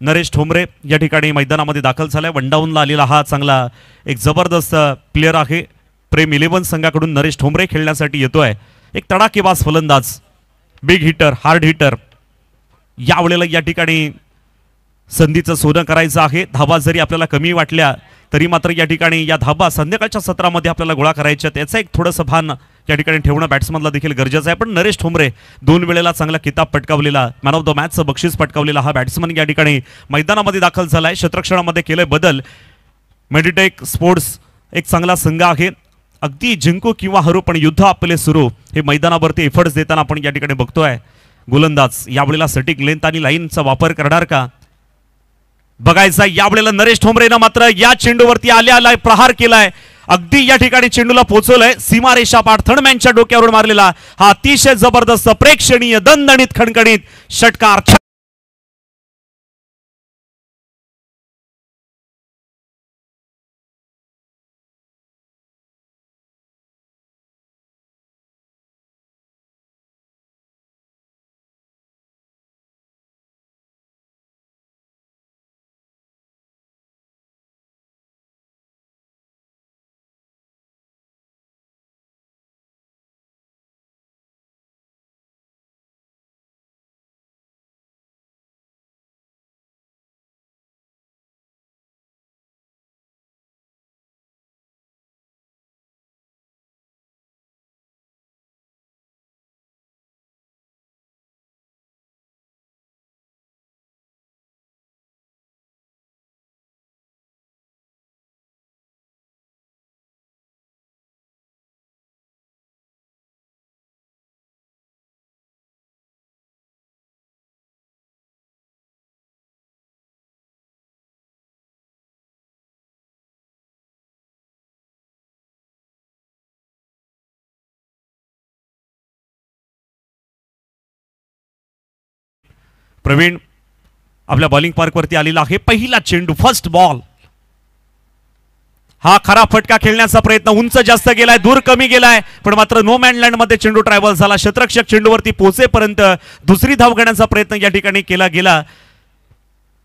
नरेश ठोंबरे या ठिकाणी मैदानामध्ये दाखल झालाय. वनडाऊनला आलेला हा चांगला एक जबरदस्त प्लेअर आहे. प्रेम 11 संघाकडून नरेश ठोंबरे खेळण्यासाठी येतोय. एक तडाखेबाज फलंदाज, बिग हिटर, हार्ड हिटर. यावेळेला या ठिकाणी संधीचं सोनं करायचं आहे. धाबा जरी आपल्याला कमी वाटल्या तरी मात्र या ठिकाणी या धाबा संध्याकाळच्या सत्रामध्ये आपल्याला गोळा करायच्या, त्याचं एक थोडंसं भान या ठिकाणी ठेवणं बॅट्समनला देखील गरजेचं आहे. पण नरेश ठोंबरे 2 वेळेला चांगला किताब पटकावलेला, मॅन ऑफ द मॅचचं बक्षीस पटकावलेला हा बॅट्समन या ठिकाणी मैदानामध्ये दाखल झालाय. क्षेत्ररक्षणामध्ये केलंय बदल. मेडिटेक स्पोर्ट्स एक चांगला संघ आहे. अगदी जिंकू किंवा हरू पण युद्ध आपले सुरू हे मैदानावरती एफर्ट्स देताना आपण या ठिकाणी बघतोय. गोलंदाज यावेळेला सटीक लेंथ आणि लाईनचा वापर करणार का बघायचा. यावेळेला नरेश ठोंबरेनं मात्र या चेंडूवरती आलाय प्रहार केलाय. अगदी या ठिकाणी चेंडूला पोहोचवलंय. सीमारेषा पार थर्डमॅनच्या डोक्यावरून मारलेला हा अतिशय जबरदस्त प्रेक्षणीय दणदणीत खणखणीत षटकार. प्रवीण आपल्या बॉलिंग पार्कवरती आलेला आहे. पहिला चेंडू, फर्स्ट बॉल. हा खरा फटका खेळण्याचा प्रयत्न उंच जास्त गेलाय, दूर कमी गेलाय, पण मात्र नो मॅनलँड मध्ये चेंडू ट्रॅव्हल झाला. क्षेत्ररक्षक चेंडूवरती पोहोचेपर्यंत दुसरी धाव घेण्याचा प्रयत्न या ठिकाणी केला गेला.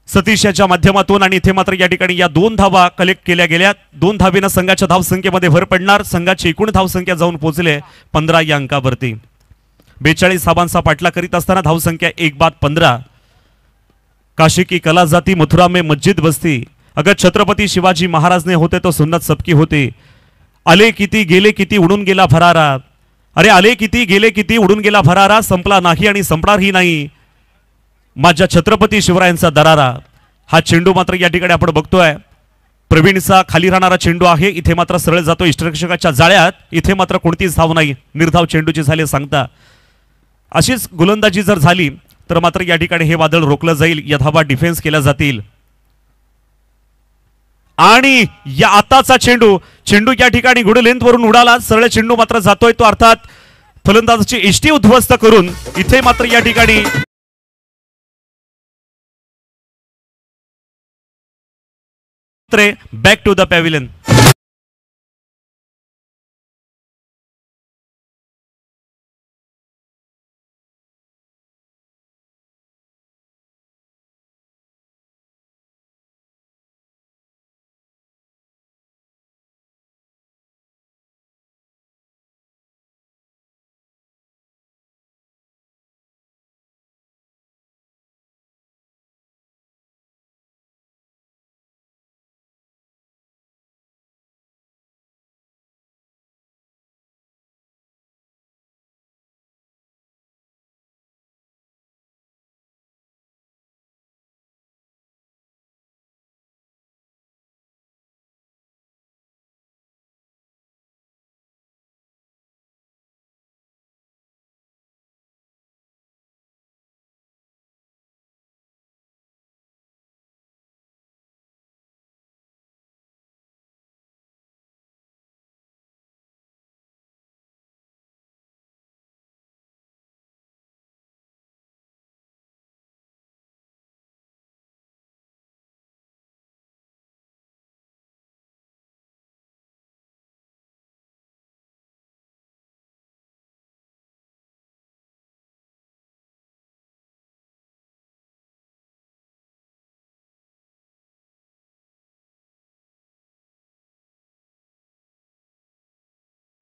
सतीश याच्या माध्यमातून आणि इथे मात्र या ठिकाणी या 2 धावा कलेक्ट केल्या गेल्या. 2 धावेनं संघाच्या धावसंख्येमध्ये भर पडणार. संघाची एकूण धावसंख्या जाऊन पोहोचले 15 या अंकावरती. 42 धावांचा पाठला करीत असताना धावसंख्या 1/15. काशी की कला जाती मथुरा में मस्जिद बसती, अगर छत्रपती शिवाजी महाराज ने होते तो सुन्नत सबकी होती. आले किती गेले किती उडून गेला भरारा, अरे आले किती गेले किती उडून गेला भरारा, संपला नाही आणि संपणारही नाही माझ्या छत्रपती शिवरायांचा दरारा. हा चेंडू मात्र या ठिकाणी आपण बघतोय प्रवीणचा खाली राहणारा चेंडू आहे. इथे मात्र सरळ जातो इष्टरक्षकाच्या जाळ्यात. इथे मात्र कोणतीच धाव नाही. निर्धाव चेंडूची झाली सांगता. अशीच गोलंदाजी जर झाली तर मात्र या ठिकाणी हे वादळ रोखलं जाईल. या धावा डिफेन्स केल्या जातील. आणि या आताचा चेंडू या ठिकाणी गुड लेंथ वरून उडाला. सरळ चेंडू मात्र जातोय तो अर्थात फलंदाजाची इष्टी उद्ध्वस्त करून. इथे मात्र या ठिकाणी बॅक टू द पॅव्हिलियन.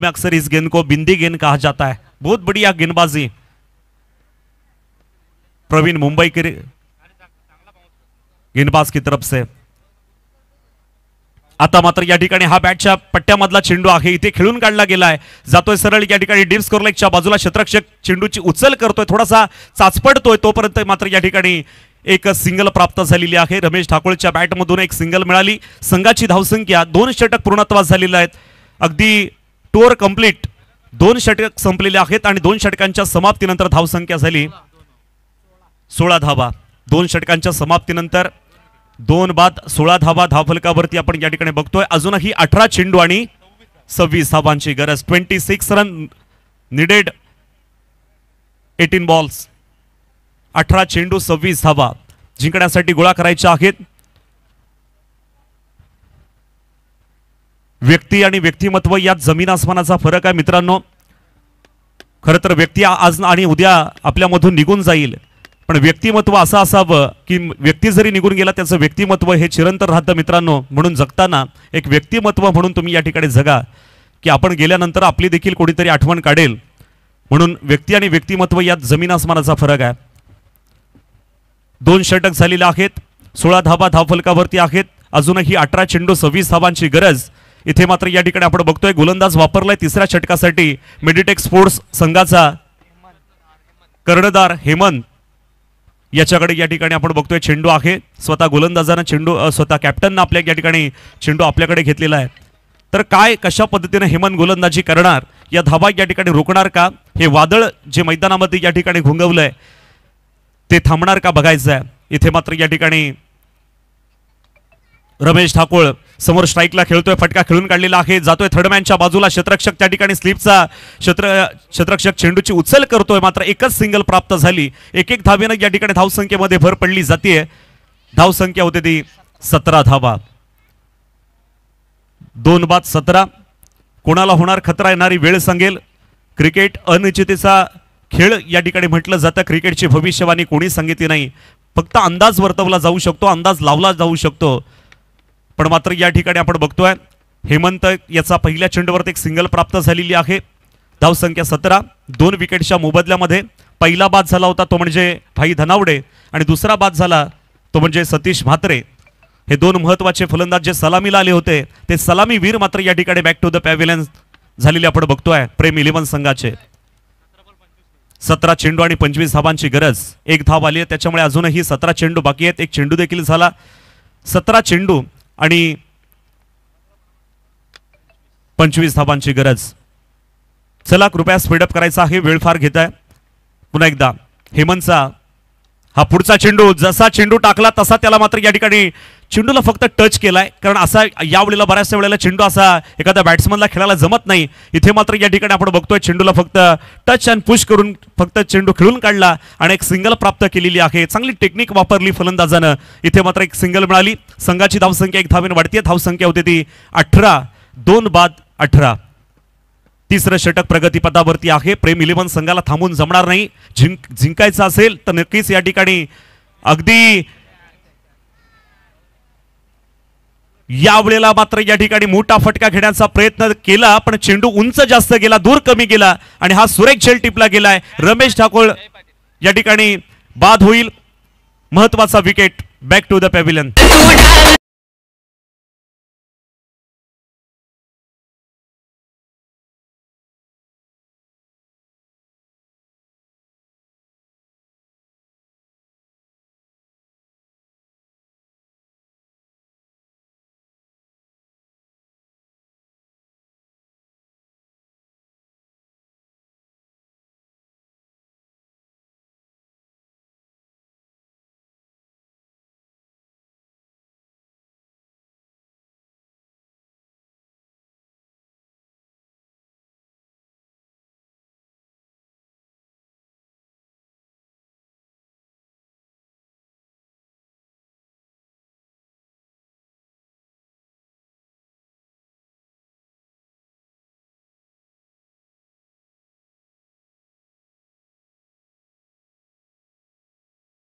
में अक्सर इस गेंद को बिंदी गेंद कहा जाता है. बहुत बढ़िया गेंदबाजी प्रवीण मुंबई के गेंदबाज की तरफ से. आता मात्र या ठिकाणी हा बॅटच्या पट्ट्यामधला चेंडू आहे. इथे खेळून काढला गेलाय. जातोय सरळ या ठिकाणी डीप स्कोर लेगच्या बाजूला. क्षेत्ररक्षक चेंडूची उचल करतोय. थोडासा चाचपडतोय. तोपर्यंत मात्र या ठिकाणी एक सिंगल प्राप्त झालेली आहे. रमेश ठाकूरच्या बॅटमधून एक सिंगल मिळाली. संघाची धावसंख्या 2 षटक पूर्णत्वास झालेली आहेत. अगदी टूर कंप्लीट. 2 षटक संपलेले आहेत आणि 2 षटकांच्या समाप्तीनंतर धावसंख्या झाली 16 धावा. 2 षटकांच्या समाप्तीनंतर 2 बाद 16 धावा धावफलकावरती आपण या ठिकाणी बघतोय. अजूनही 18 चेंडू आणि 26 धावांची गरज. 26 रन निडेड 18 बॉल्स. 18 चेंडू 26 धावा जिंकण्यासाठी गोळा करायच्या आहेत. व्यक्ती आणि व्यक्तिमत्व यात जमीन आसमानाचा फरक आहे मित्रांनो. खरं तर व्यक्ती आज आणि उद्या आपल्यामधून निघून जाईल, पण व्यक्तिमत्व असं असावं की व्यक्ती जरी निघून गेला त्याचं व्यक्तिमत्व हे चिरंतर राहतं मित्रांनो. म्हणून जगताना एक व्यक्तिमत्व म्हणून तुम्ही या ठिकाणी जगा की आपण गेल्यानंतर आपली देखील कोणीतरी आठवण काढेल. म्हणून व्यक्ती आणि व्यक्तिमत्व यात जमीन आसमानाचा फरक आहे. 2 षटक झालेले आहेत. 16 धावा धावफलकावरती आहेत. अजूनही 18 चेंडू 26 धावांची गरज. इथे मात्र या ठिकाणी आपण बघतोय गोलंदाज वापरलाय तिसऱ्या षटकासाठी मेडिटेक स्पोर्ट्स संघाचा कर्णधार हेमंत. याच्याकडे या ठिकाणी आपण बघतोय चेंडू आहे. स्वतः गोलंदाजानं चेंडू स्वतः कॅप्टननं आपल्या या ठिकाणी चेंडू आपल्याकडे घेतलेला आहे. तर काय कशा पद्धतीने हेमंत गोलंदाजी करणार, या धावा या ठिकाणी रोखणार का, हे वादळ जे मैदानामध्ये या ठिकाणी घुंगवलंय ते थांबणार का बघायचं आहे. इथे मात्र या ठिकाणी रमेश ठाकूर समोर स्ट्राईकला खेळतोय. फटका खेळून काढलेला आहे. जातोय थर्डमॅनच्या बाजूला. क्षेत्ररक्षक त्या ठिकाणी स्लिपचा क्षेत्ररक्षक चेंडूची उचल करतोय. मात्र एकच सिंगल प्राप्त झाली. एक धावेनं या ठिकाणी धावसंख्येमध्ये भर पडली जाते. धावसंख्या होते ती 17 धावा. 2 बाद 17. कोणाला होणार खतरा येणारी वेळ सांगेल. क्रिकेट अनिश्चिततेचा खेळ या ठिकाणी म्हटलं जातं. क्रिकेटची भविष्यवाणी कोणी सांगितली नाही, फक्त अंदाज वर्तवला जाऊ शकतो, अंदाज लावला जाऊ शकतो. पण मात्र या ठिकाणी आपण बघतोय हेमंत याचा पहिल्या चेंडूवरती एक सिंगल प्राप्त झालेली आहे. धावसंख्या 17, 2 विकेटच्या मोबदल्यामध्ये. पहिला बाद झाला होता तो म्हणजे भाई धनावडे आणि दुसरा बाद झाला तो म्हणजे सतीश म्हात्रे. हे दोन महत्वाचे फलंदाज जे सलामीला आले होते ते सलामीवीर मात्र या ठिकाणी बॅक टू द पॅव्हिलियन झालेले आपण बघतोय प्रेम 11 संघाचे. 17 चेंडू आणि 25 धावांची गरज. एक धाव आली आहे त्याच्यामुळे अजूनही 17 चेंडू बाकी आहेत. एक चेंडू देखील झाला. 17 चेंडू आणि 25 धावांची गरज. चला कृपया स्पीडअप करायचा आहे, वेळ फार घेत आहे. पुन्हा एकदा हेमंतचा हा पुढचा चेंडू, जसा चेंडू टाकला तसा त्याला मात्र या ठिकाणी चेंडूला फक्त टच केलाय. कारण असा यावेळेला बऱ्याचशा वेळेला चेंडू असा एखाद्या बॅट्समनला खेळायला जमत नाही. इथे मात्र या ठिकाणी आपण बघतोय चेंडूला फक्त टच अँड पुश करून फक्त चेंडू खेळून काढला आणि एक सिंगल प्राप्त केलेली आहे. चांगली टेक्निक वापरली फलंदाजानं. इथे मात्र एक सिंगल मिळाली. संघाची धावसंख्या 1 धावेने वाढते. धावसंख्या होती ती 18, 2 बाद 18. तिसरं षटक प्रगतीपथावरती आहे. प्रेम 11 संघाला थांबून जमणार नाही. जिंकायचं असेल तर नक्कीच या ठिकाणी अगदी यावेळेला मात्र या ठिकाणी मोठा फटका घेण्याचा प्रयत्न केला पण चेंडू उंच जास्त गेला, दूर कमी गेला आणि हा सुरेख झेल टिपला गेलाय. रमेश ठाकूर या ठिकाणी बाद होईल. महत्वाचा wicket. Back to the pavilion.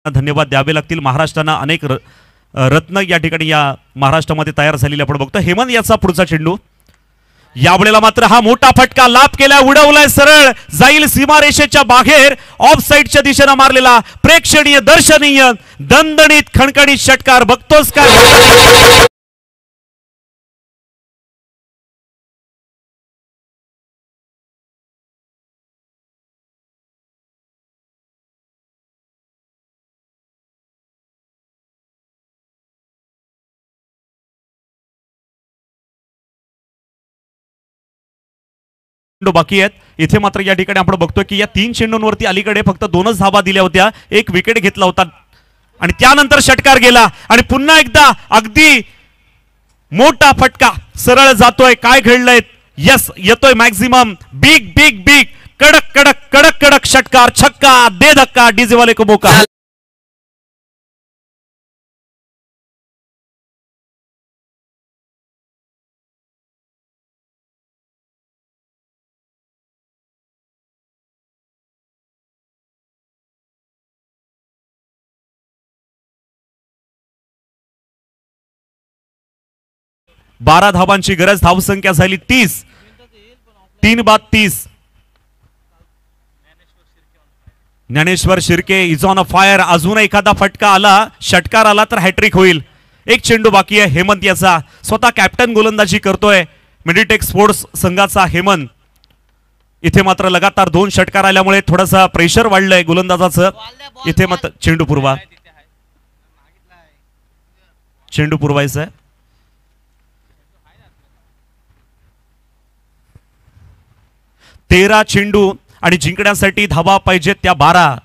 धन्यवाद द्यावे लागतील. महाराष्ट्रानं अनेक रत्न या ठिकाणी या महाराष्ट्रामध्ये तयार झालेले आपण बघतो. हेमंत याचा पुढचा चेंडू. यावेळेला मात्र हा मोठा फटका लाभ केला, उडवलाय, सरळ जाईल सीमारेषेच्या बाहेर. ऑफ साईडच्या दिशेने मारलेला प्रेक्षणीय, दर्शनीय, दणदणीत खणखणीत षटकार. बघतोस काय बाकी आहेत. इथे मात्र या ठिकाणी आपण बघतोय की या 3 चेंडूंवरती अलीकडे फक्त 2च धावा दिल्या होत्या. एक विकेट घेतला होता आणि त्यानंतर षटकार गेला आणि पुन्हा एकदा अगदी मोठा फटका सरळ जातोय. काय घडलंय? यस, येतोय मॅक्झिमम. बिग बिग बिग कडक कडक कडक कडक षटकार. छक्का, दे धक्का, डीजे वाले को मौका. बारा धावांची गरज. धावसंख्या झाली 30, 3 बाद 30. Dnyaneshwar Shirke is on a fire. अजून एखादा फटका आला, षटकार आला तर हॅट्रिक होईल. एक चेंडू बाकी आहे हेमंत याचा. स्वतः कॅप्टन गोलंदाजी करतोय मेडिटेक स्पोर्ट्स संघाचा हेमंत. इथे मात्र लगातार 2 षटकार आल्यामुळे थोडासा प्रेशर वाढलंय गोलंदाजाचं. इथे मात्र चेंडू पुरवा, चेंडू पुरवायचा आहे. तेरा चेंडू आणि जिंकण्यासाठी धावा पाहिजेत त्या 12.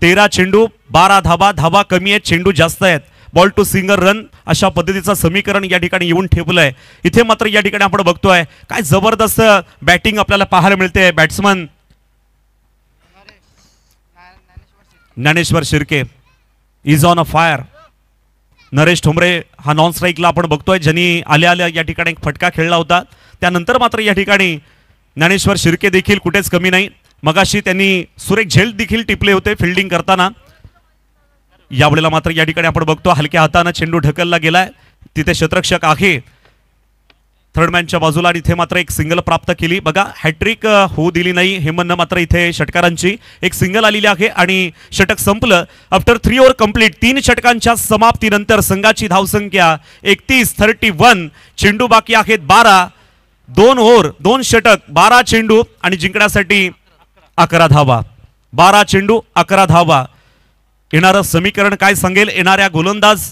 13 चेंडू 12 धावा. धावा कमी आहेत, चेंडू जास्त आहेत. बॉल टू सिंगल रन अशा पद्धतीचं समीकरण या ठिकाणी येऊन ठेवलंय. इथे मात्र या ठिकाणी आपण बघतोय काय जबरदस्त बॅटिंग आपल्याला पाहायला मिळते. Batsman Dnyaneshwar Shirke is on a fire. Naresh Thombre हा नॉन स्ट्राईकला आपण बघतोय, ज्यांनी आल्या आल्या या ठिकाणी एक फटका खेळला होता. त्यानंतर मात्र या ठिकाणी ज्ञानेश्वर शिर्के देखील कुठेच कमी नाही. मगाशी त्यांनी सुरेख झेल देखील टिपले होते फिल्डिंग करताना. यावेळेला मात्र या ठिकाणी आपण बघतो हलक्या हाताने चेंडू ढकलला गेलाय, तिथे क्षेत्ररक्षक आहे थर्ड मॅनच्या बाजूला आणि इथे मात्र एक सिंगल प्राप्त केली. बघा हॅट्रिक होऊ दिली नाही हे म्हणणं मात्र इथे षटकारांची. एक सिंगल आलेली आहे आणि षटक संपलं. आफ्टर 3 ओव्हर कंप्लीट, 3 षटकांच्या समाप्तीनंतर संघाची धावसंख्या 31-31. चेंडू बाकी आहेत 12. 2 ओव्हर 2 षटक 12 चेंडू आणि जिंकण्यासाठी 11 धावा. 12 चेंडू 11 धावा. येणारं समीकरण काय सांगेल? येणाऱ्या गोलंदाज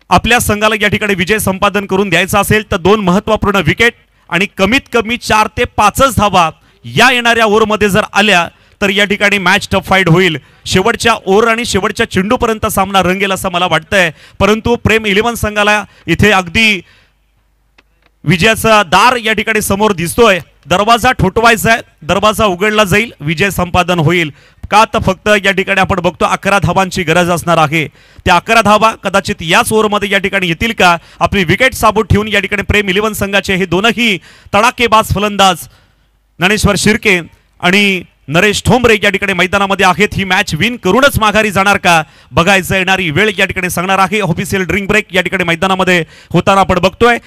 आपल्या संघाला या ठिकाणी विजय संपादन करून द्यायचा असेल तर 2 महत्त्वपूर्ण विकेट आणि कमीत कमी 4 ते 5 धावा या येणाऱ्या ओव्हरमध्ये जर आल्या तर या ठिकाणी मॅच टफ फाईट होईल. शेवटच्या ओव्हर आणि शेवटच्या चेंडूपर्यंत सामना रंगेल असं मला वाटतंय. परंतु प्रेम 11 संघाला इथे अगदी विजयाचा दार या ठिकाणी समोर दिसतोय. दरवाजा ठोठवायचा आहे, दरवाजा उघडला जाईल, विजय संपादन होईल. का तर फक्त या ठिकाणी आपण बघतो 11 धावांची गरज असणार आहे. त्या 11 धावा कदाचित याच ओव्हरमध्ये या ठिकाणी येतील का? आपली विकेट साबूत ठेवून या ठिकाणी प्रेम 11 संघाचे हे दोनही तडाकेबाज फलंदाज ज्ञानेश्वर शिर्के आणि नरेश ठोंबरे या ठिकाणी मैदानामध्ये आहेत. ही मॅच विन करूनच माघारी जाणार का बघायचं येणारी वेळ या ठिकाणी सांगणार आहे. ऑफिशियल ड्रिंक ब्रेक या ठिकाणी मैदानामध्ये होताना आपण बघतोय.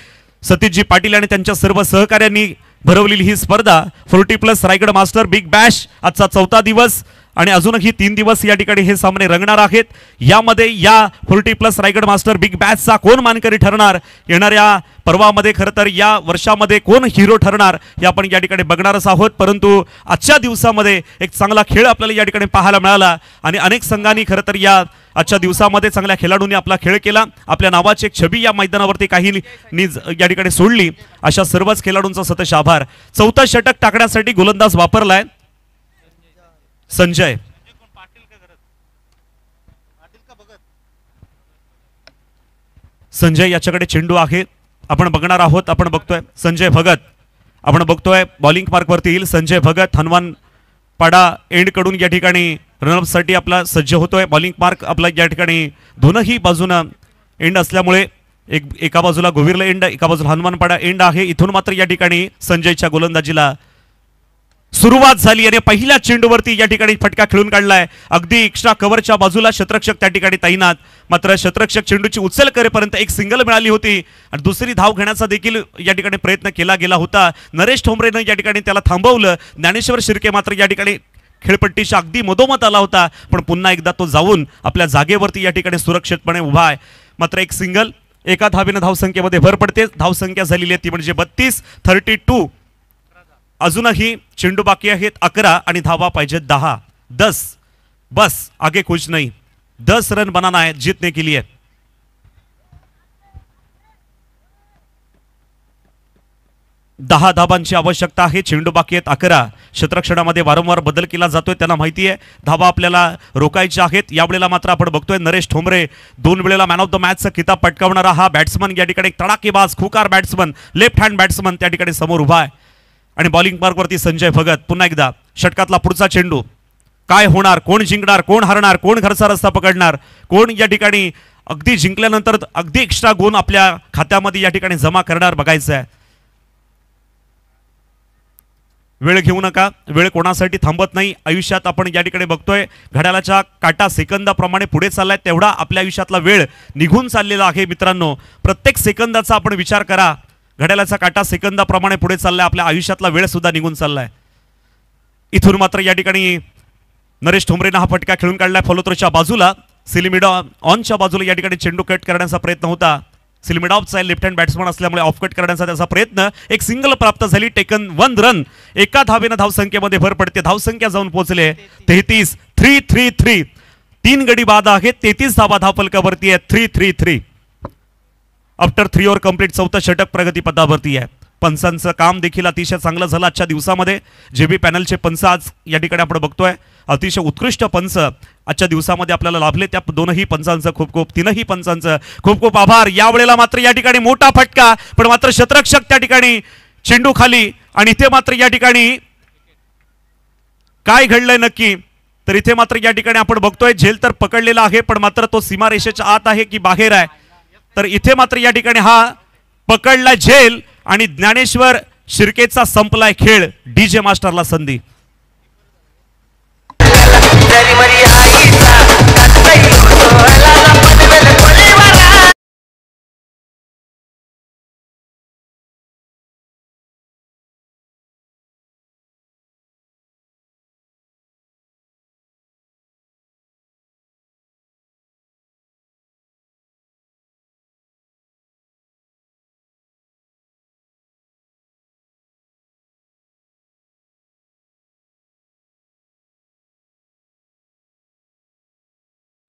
सतीशजी पाटील आणि त्यांच्या सर्व सहकार्यांनी भरवलेली ही स्पर्धा 40+ रायगड मास्टर बिग बॅश आजचा 4था दिवस आणि अजूनही 3 दिवस या ठिकाणी हे सामने रंगणार आहेत. यामध्ये या 40+ रायगड मास्टर बिग बॅशचा कोण मानकरी ठरणार, येणाऱ्या पर्वामध्ये खरं तर या वर्षामध्ये कोण हिरो ठरणार हे आपण या ठिकाणी बघणारच आहोत. परंतु आजच्या दिवसामध्ये एक चांगला खेळ आपल्याला या ठिकाणी पाहायला मिळाला आणि अनेक संघांनी खरं तर या आजच्या दिवसामध्ये चांगल्या खेळाडूंनी आपला खेळ केला. आपल्या नावाची एक छबी या मैदानावरती काही या ठिकाणी सोडली. अशा सर्वच खेळाडूंचा सतत आभार. 4थं षटक टाकण्यासाठी गोलंदाज वापरलाय संजय. संजय याच्याकडे चेंडू आहे, आपण बघणार आहोत. आपण बघतोय संजय भगत, आपण बघतोय बॉलिंग मार्कवरती येईल संजय भगत. हनुमान पाडा एंड कडून या ठिकाणी रनअपसाठी आपला सज्ज होतोय. बॉलिंग मार्क आपला या ठिकाणी दोनही बाजूनं एंड असल्यामुळे एका बाजूला गोविरला एंड, एका बाजूला हनुमानपाडा एंड आहे. इथून मात्र या ठिकाणी संजयच्या गोलंदाजीला सुरुवात झाली आणि पहिल्या चेंडूवरती या ठिकाणी फटका खेळून काढलाय. अगदी एक्स्ट्रा कव्हरच्या बाजूला क्षेत्ररक्षक त्या ठिकाणी तैनात. मात्र क्षेत्ररक्षक चेंडूची उचल करेपर्यंत एक सिंगल मिळाली होती आणि दुसरी धाव घेण्याचा देखील या ठिकाणी प्रयत्न केला गेला होता. नरेश ठोंबरेनं या ठिकाणी त्याला थांबवलं. ज्ञानेश्वर शिर्के मात्र या ठिकाणी खेळपट्टीच्या अगदी मधोमध आला होता, पण पुन्हा एकदा तो जाऊन आपल्या जागेवरती या ठिकाणी सुरक्षितपणे उभा आहे. मात्र एक सिंगल, एका धावेनं धावसंख्येमध्ये भर पडते. धावसंख्या झालेली आहे ती म्हणजे 32-32. अजूनही चेंडू बाकी आहेत 11 आणि धावा पाहिजे 10. 10 बस, आगे कुछ नहीं. 10 रन बनाना है जीतने के लिए. दहा धाबांची आवश्यकता आहे. चेंडू बाकी आहेत 11. क्षेत्ररक्षणामध्ये वारंवार बदल केला जातोय, त्यांना माहिती आहे धाबा आपल्याला रोखायच्या आहेत. यावेळेला मात्र आपण बघतोय नरेश ठोंबरे 2 वेळेला मॅन ऑफ द मॅचचा किताब पटकावणारा हा बॅट्समन या ठिकाणी तडाकेबाज खुकार बॅट्समन, लेफ्ट हँड बॅट्समन त्या ठिकाणी समोर उभा आहे. आणि बॉलिंग मार्कवरती संजय भगत. पुन्हा एकदा षटकातला पुढचा चेंडू. काय होणार, कोण जिंकणार, कोण हरणार, कोण घरचा रस्ता पकडणार, कोण या ठिकाणी अगदी जिंकल्यानंतर अगदी एक्स्ट्रा गुण आपल्या खात्यामध्ये या ठिकाणी जमा करणार बघायचं आहे. वेळ घेऊ नका, वेळ कोणासाठी थांबत नाही. आयुष्यात आपण या ठिकाणी बघतोय घड्याळाच्या काटा सेकंदाप्रमाणे पुढे चाललाय, तेवढा आपल्या आयुष्यातला वेळ निघून चाललेला आहे. मित्रांनो, प्रत्येक सेकंदाचा आपण विचार करा. घड्याळाचा काटा सेकंदाप्रमाणे पुढे चाललाय, आपल्या आयुष्यातला वेळ सुद्धा निघून चाललाय. इथून मात्र या ठिकाणी नरेश ठोंबरेनं हा फटका खेळून काढलाय फॉलोथ्रोच्या बाजूला. सिलिमिडा ऑनच्या बाजूला या ठिकाणी चेंडू कट करण्याचा प्रयत्न होता. सिलिमिडॉफचा लेफ्ट हँड बॅट्समन असल्यामुळे ऑफ कट करण्याचा त्याचा प्रयत्न. एक सिंगल प्राप्त झाली. Taken 1 run. एका धावेनं धावसंख्येमध्ये भर पडते. धावसंख्या जाऊन पोहोचले 33-3. 3 गडी बाद आहेत. 33 धावा धावफलकावरती आहे. 3-3. आफ्टर 3 ओव्हर कंप्लीट 4थं षटक प्रगतीपथावरती आहे. पंचांचं काम देखील अतिशय चांगलं झालं आजच्या दिवसामध्ये. जेबी पॅनलचे पंच आज या ठिकाणी आपण बघतोय अतिशय उत्कृष्ट पंच आजच्या दिवसामध्ये आपल्याला लाभले. त्या दोनही पंचांचं खूप तीनही पंचांचं खूप आभार. यावेळेला मात्र या ठिकाणी मोठा फटका, पण मात्र क्षेत्ररक्षक त्या ठिकाणी चेंडू खाली. आणि इथे मात्र या ठिकाणी काय घडलंय नक्की, तर इथे मात्र या ठिकाणी आपण बघतोय झेल तर पकडलेला आहे, पण मात्र तो सीमारेषेच्या आत आहे की बाहेर आहे. तर इथे मात्र या ठिकाणी हा पकडला झेल आणि ज्ञानेश्वर शिर्केचा संपलाय खेळ. डीजे मास्टरला संधी.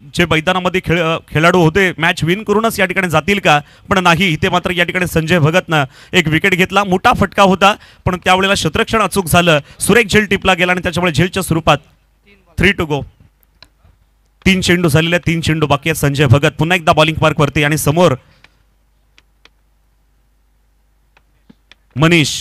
जे मैदानामध्ये खेळाडू होते मॅच विन करूनच या ठिकाणी जातील का, पण नाही. इथे मात्र या ठिकाणी संजय भगतनं एक विकेट घेतला. मोठा फटका होता पण त्यावेळेला क्षेत्ररक्षण अचूक झालं. सुरेख झेल टिपला गेला आणि त्याच्यामुळे झेलच्या स्वरूपात 3 to go. 3 चेंडू झालेले, 3 चेंडू बाकी आहेत. संजय भगत पुन्हा एकदा बॉलिंग पार्क वरती आणि समोर मनीष.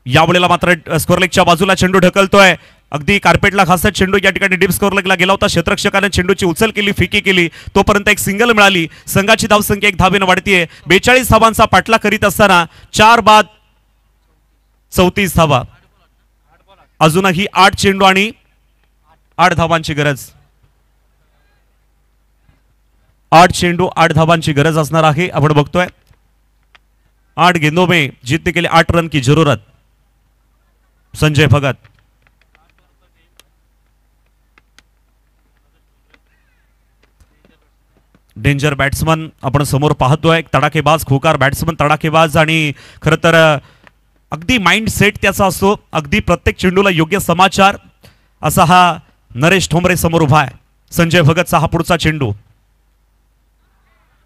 यावेळेला मात्र स्कोरलेगच्या बाजूला चेंडू ढकलतोय. अगदी कार्पेटला खासत चेंडू या ठिकाणी डीप स्कोरलेगला गेला होता. क्षेत्ररक्षकाने चेंडूची उचल केली, फिकी केली, तोपर्यंत एक सिंगल मिळाली. संघाची धावसंख्या 1 धावेने वाढतीये. 42 धावांचा पाठला करीत असताना 4 बाद 34 धावा. अजूनही 8 चेंडू आणि 8 धावांची गरज. 8 चेंडू 8 धावांची गरज असणार आहे. आपण बघतोय 8 गेंदों में जीतने के लिए 8 रन की जरूरत. संजय भगत डेंजर बॅट्समन आपण समोर पाहतोय. तडाखेबाज खोकार बॅट्समन, तडाखेबाज आणि खरं तर अगदी माइंड सेट त्याचा असतो. अगदी प्रत्येक चेंडूला योग्य समाचार असा हा नरेश ठोंबरे समोर उभा आहे. संजय भगतचा हा पुढचा चेंडू.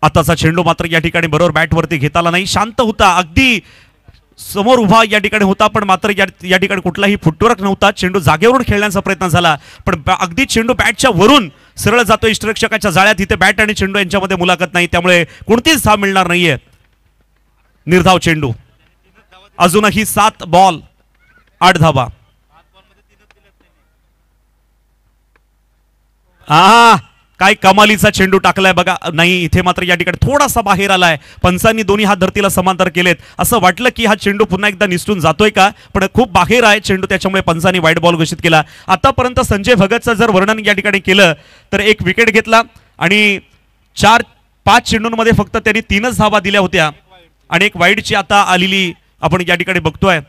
आताचा चेंडू मात्र या ठिकाणी बरोबर बॅटवरती घेता आला नाही. शांत होता, अगदी समोर उभा या ठिकाणी होता पण मात्र या ठिकाणी कुठलाही फुटवर्क नव्हता. चेंडू जागेवरून खेळण्याचा प्रयत्न झाला पण अगदी चेंडू बॅटच्या वरून सरळ जातो इष्टरक्षकाच्या जाळ्यात. इथे बॅट आणि चेंडू यांच्यामध्ये मुलाखत नाही, त्यामुळे कोणतीच धाव मिळणार नाहीये. निर्धाव चेंडू. अजूनही 7 बॉल 8 धावा. काय कमालीचा चेंडू टाकलाय बघा. नाही, इथे मात्र या ठिकाणी थोडासा बाहेर आलाय. पंचांनी दोन्ही हात धरतीला समांतर केलेत. असं वाटलं की हा चेंडू पुन्हा एकदा निसटून जातोय का, पण खूप बाहेर आहे चेंडू, त्याच्यामुळे पंचांनी वाईट बॉल घोषित केला. आतापर्यंत संजय भगतचं जर वर्णन या ठिकाणी केलं तर 1 विकेट घेतला आणि 4-5 चेंडूंमध्ये फक्त त्यांनी 3च धावा दिल्या होत्या आणि 1 वाईडची आता आलेली आपण या ठिकाणी बघतोय.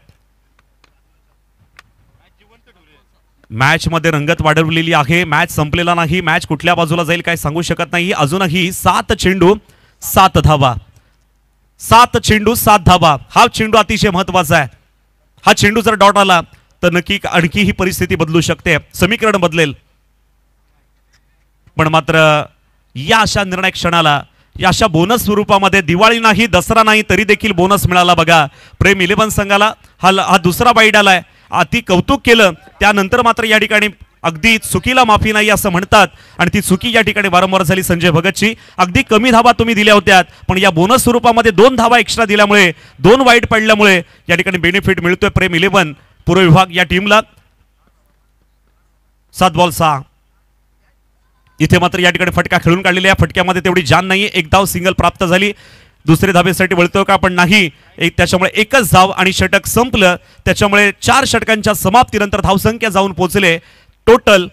मॅच मध्ये रंगत वाढवलेली आहे. मॅच संपलेला नाही. मॅच कुठल्या बाजूला जाईल काय सांगू शकत नाही. अजूनही 7 चेंडू 7 धावा. 7 चेंडू 7 धावा. हा चेंडू अतिशय महत्वाचा आहे. हा चेंडू जर डॉट आला तर नक्की आणखी ही परिस्थिती बदलू शकते, समीकरण बदलेल. पण मात्र या अशा निर्णायक क्षणाला, या अशा बोनस स्वरूपामध्ये, दिवाळी नाही दसरा नाही तरी देखील बोनस मिळाला बघा प्रेम 11 संघाला. हा दुसरा बाईट आलाय. अति कौतुक केलं. त्यानंतर मात्र या ठिकाणी अगदी चुकीला माफी नाही असं म्हणतात आणि ती चुकी या ठिकाणी वारंवार झाली संजय भगतची. अगदी कमी धावा तुम्ही दिल्या होत्या पण या बोनस स्वरूपामध्ये 2 धावा एक्स्ट्रा दिल्यामुळे, 2 वाईट पडल्यामुळे या ठिकाणी बेनिफिट मिळतोय प्रेम 11 पूर्व विभाग या टीमला. 7 बॉल 6. इथे मात्र या ठिकाणी फटका खेळून काढलेला आहे. फटक्यामध्ये तेवढी जान नाहीये. 1 धाव सिंगल प्राप्त झाली. दुसरे धाबेसाठी वळतोय का पण नाही. त्याच्यामुळे 1च धाव आणि षटक संपलं. त्याच्यामुळे 4 षटकांच्या समाप्तीनंतर धावसंख्या जाऊन पोहोचले टोटल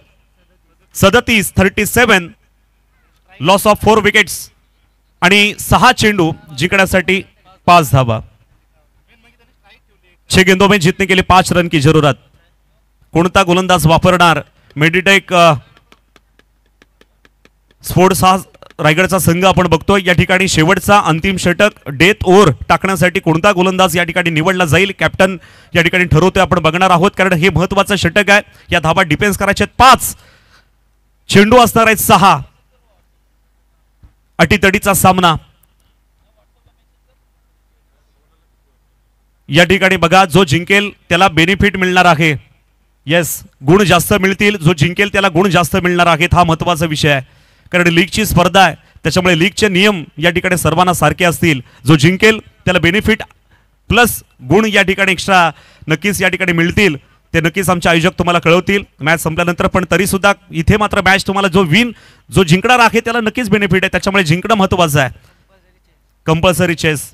37-37. लॉस ऑफ 4 विकेट्स आणि 6 चेंडू जिंकण्यासाठी 5 धावा. 6 गेंदों में जीतने के लिए 5 रन की जरूरत. कोणता गोलंदाज वापरणार मेडिटेक स्पोर्ट्स हा रायगडचा संघ आपण बघतोय. या ठिकाणी शेवटचा अंतिम षटक डेथ ओव्हर टाकण्यासाठी कोणता गोलंदाज या ठिकाणी निवडला जाईल कॅप्टन या ठिकाणी ठरवतोय. आपण बघणार आहोत कारण हे महत्वाचं षटक आहे. या धावा डिफेन्स करायचे आहेत 5. चेंडू असणार आहेत 6. अटीतडीचा सामना. या ठिकाणी बघा जो जिंकेल त्याला बेनिफिट मिळणार आहे. येस, गुण जास्त मिळतील. जो जिंकेल त्याला गुण जास्त मिळणार आहेत. हा महत्वाचा विषय आहे कारण लीगची स्पर्धा आहे, त्याच्यामुळे लीगचे नियम या ठिकाणी सर्वांना सारखे असतील. जो जिंकेल त्याला बेनिफिट प्लस गुण या ठिकाणी एक्स्ट्रा नक्कीच या ठिकाणी मिळतील. ते नक्कीच आमचे आयोजक तुम्हाला कळवतील मॅच संपल्यानंतर. पण तरी सुद्धा इथे मात्र मॅच तुम्हाला जो जिंकणार आहे त्याला नक्कीच बेनिफिट आहे, त्याच्यामुळे जिंकणं महत्वाचं आहे. Compulsory chess.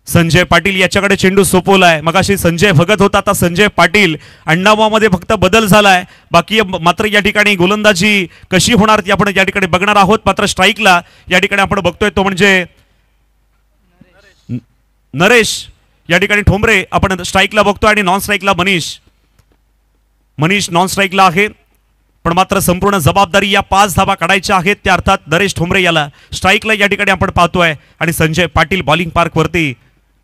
संजय पाटील याच्याकडे चेंडू सोपवलाय. मगाशी संजय भगत होता, आता संजय पाटील. अण्णावामध्ये फक्त बदल झालाय. बाकी मात्र या ठिकाणी गोलंदाजी कशी होणार ती आपण या ठिकाणी बघणार आहोत. मात्र स्ट्राईकला या ठिकाणी आपण बघतोय तो म्हणजे नरेश या ठिकाणी ठोंबरे आपण स्ट्राईकला बघतोय आणि नॉन स्ट्राईकला मनीष नॉन स्ट्राईकला आहे. पण मात्र संपूर्ण जबाबदारी या 5 धावा काढायच्या आहेत त्या अर्थात नरेश ठोंबरे याला स्ट्राईकला या ठिकाणी आपण पाहतोय आणि संजय पाटील बॉलिंग पार्क वरती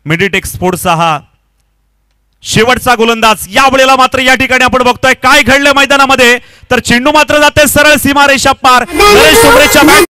मेडिटेक स्पोर्ट्सचा हा शेवटचा गोलंदाज यावेळेला मात्र या ठिकाणी आपण बघतोय काय घडलं मैदानामध्ये तर चेंडू मात्र जाते सरळ सीमारेषा पार नरेश टोमरेच्या बॅट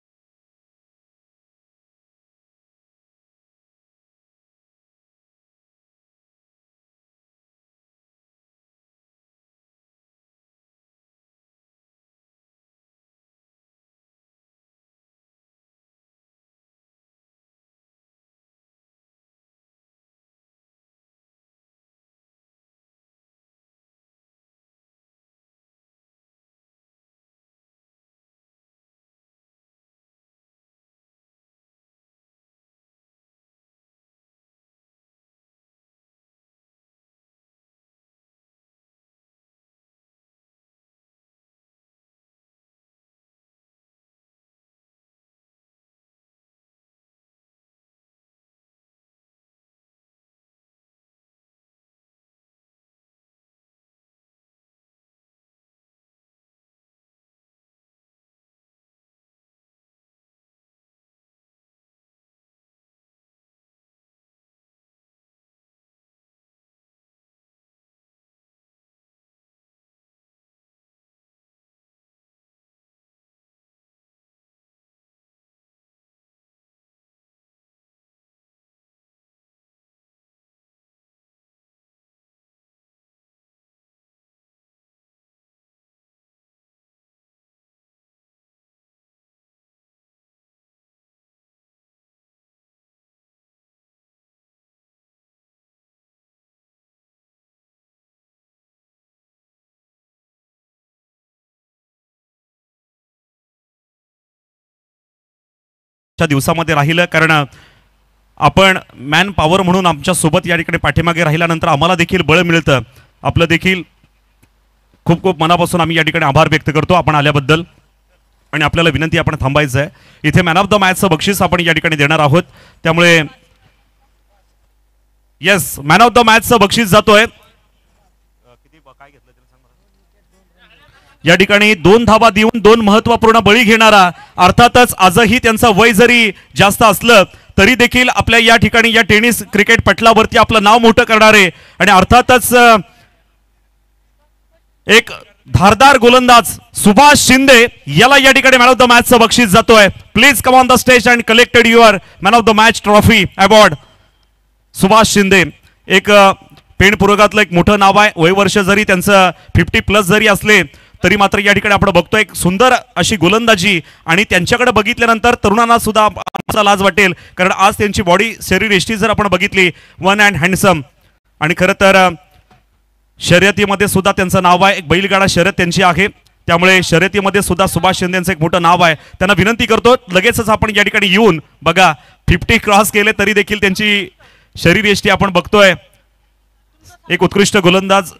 दिवसामध्ये राहिलं कारण आपण मॅन पॉवर म्हणून आमच्या सोबत या ठिकाणी पाठीमागे राहिल्यानंतर आम्हाला देखील बळ मिळतं आपलं देखील खूप खूप मनापासून आम्ही या ठिकाणी आभार व्यक्त करतो आपण आल्याबद्दल आणि आपल्याला विनंती आपण थांबायचं आहे इथे मॅन ऑफ द मॅचचं बक्षीस आपण या ठिकाणी देणार आहोत त्यामुळे येस मॅन ऑफ द मॅचचं बक्षीस जातोय या ठिकाणी 2 धावा देऊन 2 महत्वपूर्ण बळी घेणारा अर्थातच आजही त्यांचं वय जरी जास्त असलं तरी देखील आपल्या या ठिकाणी या टेनिस क्रिकेट पटलावरती आपलं नाव मोठं करणारे आणि अर्थातच एक धारदार गोलंदाज सुभाष शिंदे याला या ठिकाणी मॅन ऑफ द मॅचचं बक्षीस जातोय please come on the stage and collected your man of the match trophy award Subhash Shinde एक पेण पुरोगातलं एक मोठं नाव आहे वय वर्ष जरी त्यांचं 50+ जरी असले तरी मात्र या ठिकाणी आपण बघतोय एक सुंदर अशी गोलंदाजी आणि त्यांच्याकडे बघितल्यानंतर तरुणांना सुद्धा आमचा लाज वाटेल कारण आज त्यांची बॉडी शरीरयष्टी जर आपण बघितली वन अँड हँडसम आणि खरं तर शर्यतीमध्ये सुद्धा त्यांचं नाव आहे एक बैलगाडा शर्यत त्यांची आहे त्यामुळे शर्यतीमध्ये सुद्धा सुभाष शिंदे यांचं एक मोठं नाव आहे त्यांना विनंती करतो लगेचच आपण या ठिकाणी येऊन बघा 50 क्रॉस केले तरी देखील त्यांची शरीरयष्टी आपण बघतोय एक उत्कृष्ट गोलंदाज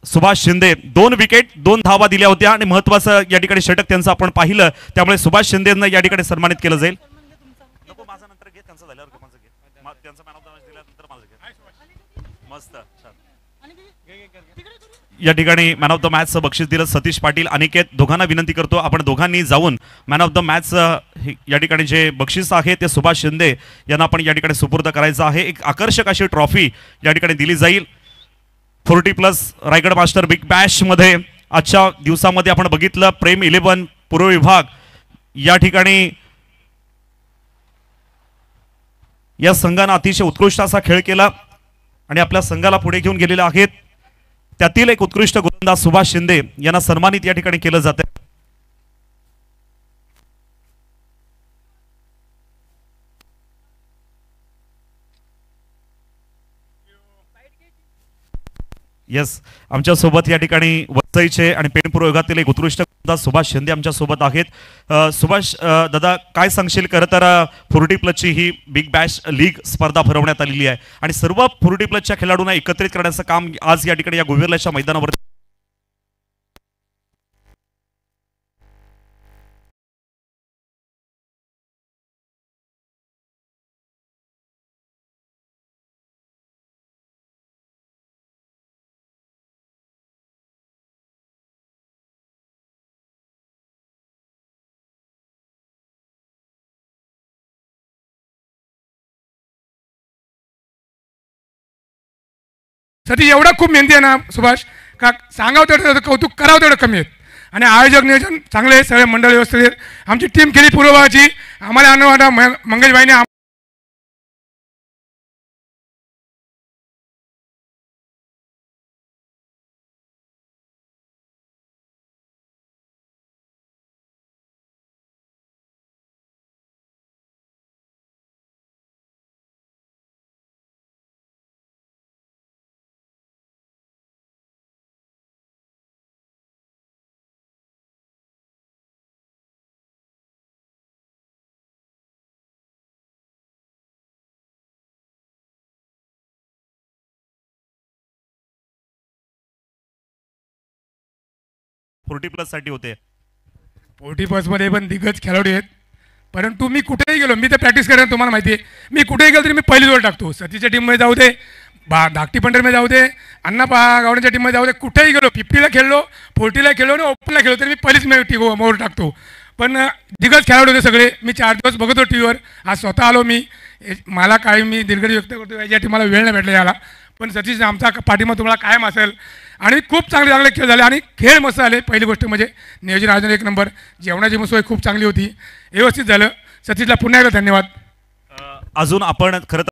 सुभाष शिंदे 2 विकेट 2 धावा दिल्या होत्या आणि महत्वाचं या ठिकाणी षटक त्यांचं आपण पाहिलं त्यामुळे सुभाष शिंदे यांना या ठिकाणी सन्मानित केलं जाईल नको माझा नंतर घे त्यांचं झाल्यावर माझं घे त्यांचं मॅन ऑफ द मॅच दिल्यानंतर माझं घे मस्त या ठिकाणी मॅन ऑफ द मॅचचं बक्षीस दिलं सतीश पाटील अनिकेत दोघांना विनंती करतो आपण दोघांनी जाऊन मॅन ऑफ द मॅच या ठिकाणी जे बक्षीस आहे ते सुभाष शिंदे यांना आपण या ठिकाणी सुपूर्द करायचं आहे एक आकर्षक अशी ट्रॉफी या ठिकाणी दिली जाईल 40+ रायगड मास्टर बिग बॅश मध्ये आजच्या दिवसामध्ये आपण बघितलं प्रेम 11 पूर्व विभाग या ठिकाणी या संघाने अतिशय उत्कृष्ट असा खेळ केला आणि आपल्या संघाला पुढे घेऊन गेलेले आहेत त्यातील एक उत्कृष्ट गोलंदाज सुभाष शिंदे यांना सन्मानित या ठिकाणी केलं जाते येस आमच्या सोबत या ठिकाणी वसईचे आणि पेणपूर विभागातील एक उत्कृष्ट गोलंदाज सुभाष शिंदे आमच्या सोबत आहेत सुभाष दादा काय सांगशील खरं तर 40+ ही बिग बॅश लीग स्पर्धा भरवण्यात आलेली आहे आणि सर्व 40+ खेळाडूंना एकत्रित करण्याचं काम आज या ठिकाणी या गोविरलाच्या मैदानावर सतीश एवढा खूप मेहनती आहे ना सुभाष, का सांगावं तेवढं त्याचं कौतुक करावं तेवढं कमी आहेत. आणि आयोजक नियोजन चांगले आहे, सगळे मंडळ व्यवस्थित आहेत. आमची टीम केली पूर्वभागाची, आम्हाला आनंद वाटा. मंगेशबाईने ₹40+ साठी होते. 40+ पण दिग्गज खेळाडू आहेत. परंतु मी कुठेही गेलो, मी तर प्रॅक्टिस करायला तुम्हाला माहिती आहे, मी कुठेही गेलो तरी मी पहिली जोड टाकतो. सतीच्या टीममध्ये जाऊ दे, धाकटी पंढरमध्ये जाऊ दे, अण्णा गावड्यांच्या टीममध्ये जाऊ दे, कुठेही गेलो, 50ला खेळलो, 40ला खेळलो आणि ओपनला खेळलो तरी मी पहिलीच मोर टाकतो. पण दिग्गज खेळाडू होते सगळे. मी 4 दिवस बघतो टी व्हीवर, आज स्वतः आलो मी. मला काय मी दिलगिरी व्यक्त करतो, याच्यासाठी मला वेळ नाही भेटला याला. पण सतीश आमचा पाठिंबा तुम्हाला कायम असेल. आणि खूप चांगले चांगले खेळ झाले आणि खेळ मस्त झाले. पहिली गोष्ट म्हणजे नियोजन आयोजन 1 नंबर, जेवणाची सोय खूप चांगली होती, व्यवस्थित झालं. सतीशला पुन्हा एकदा धन्यवाद. अजून आपण खरं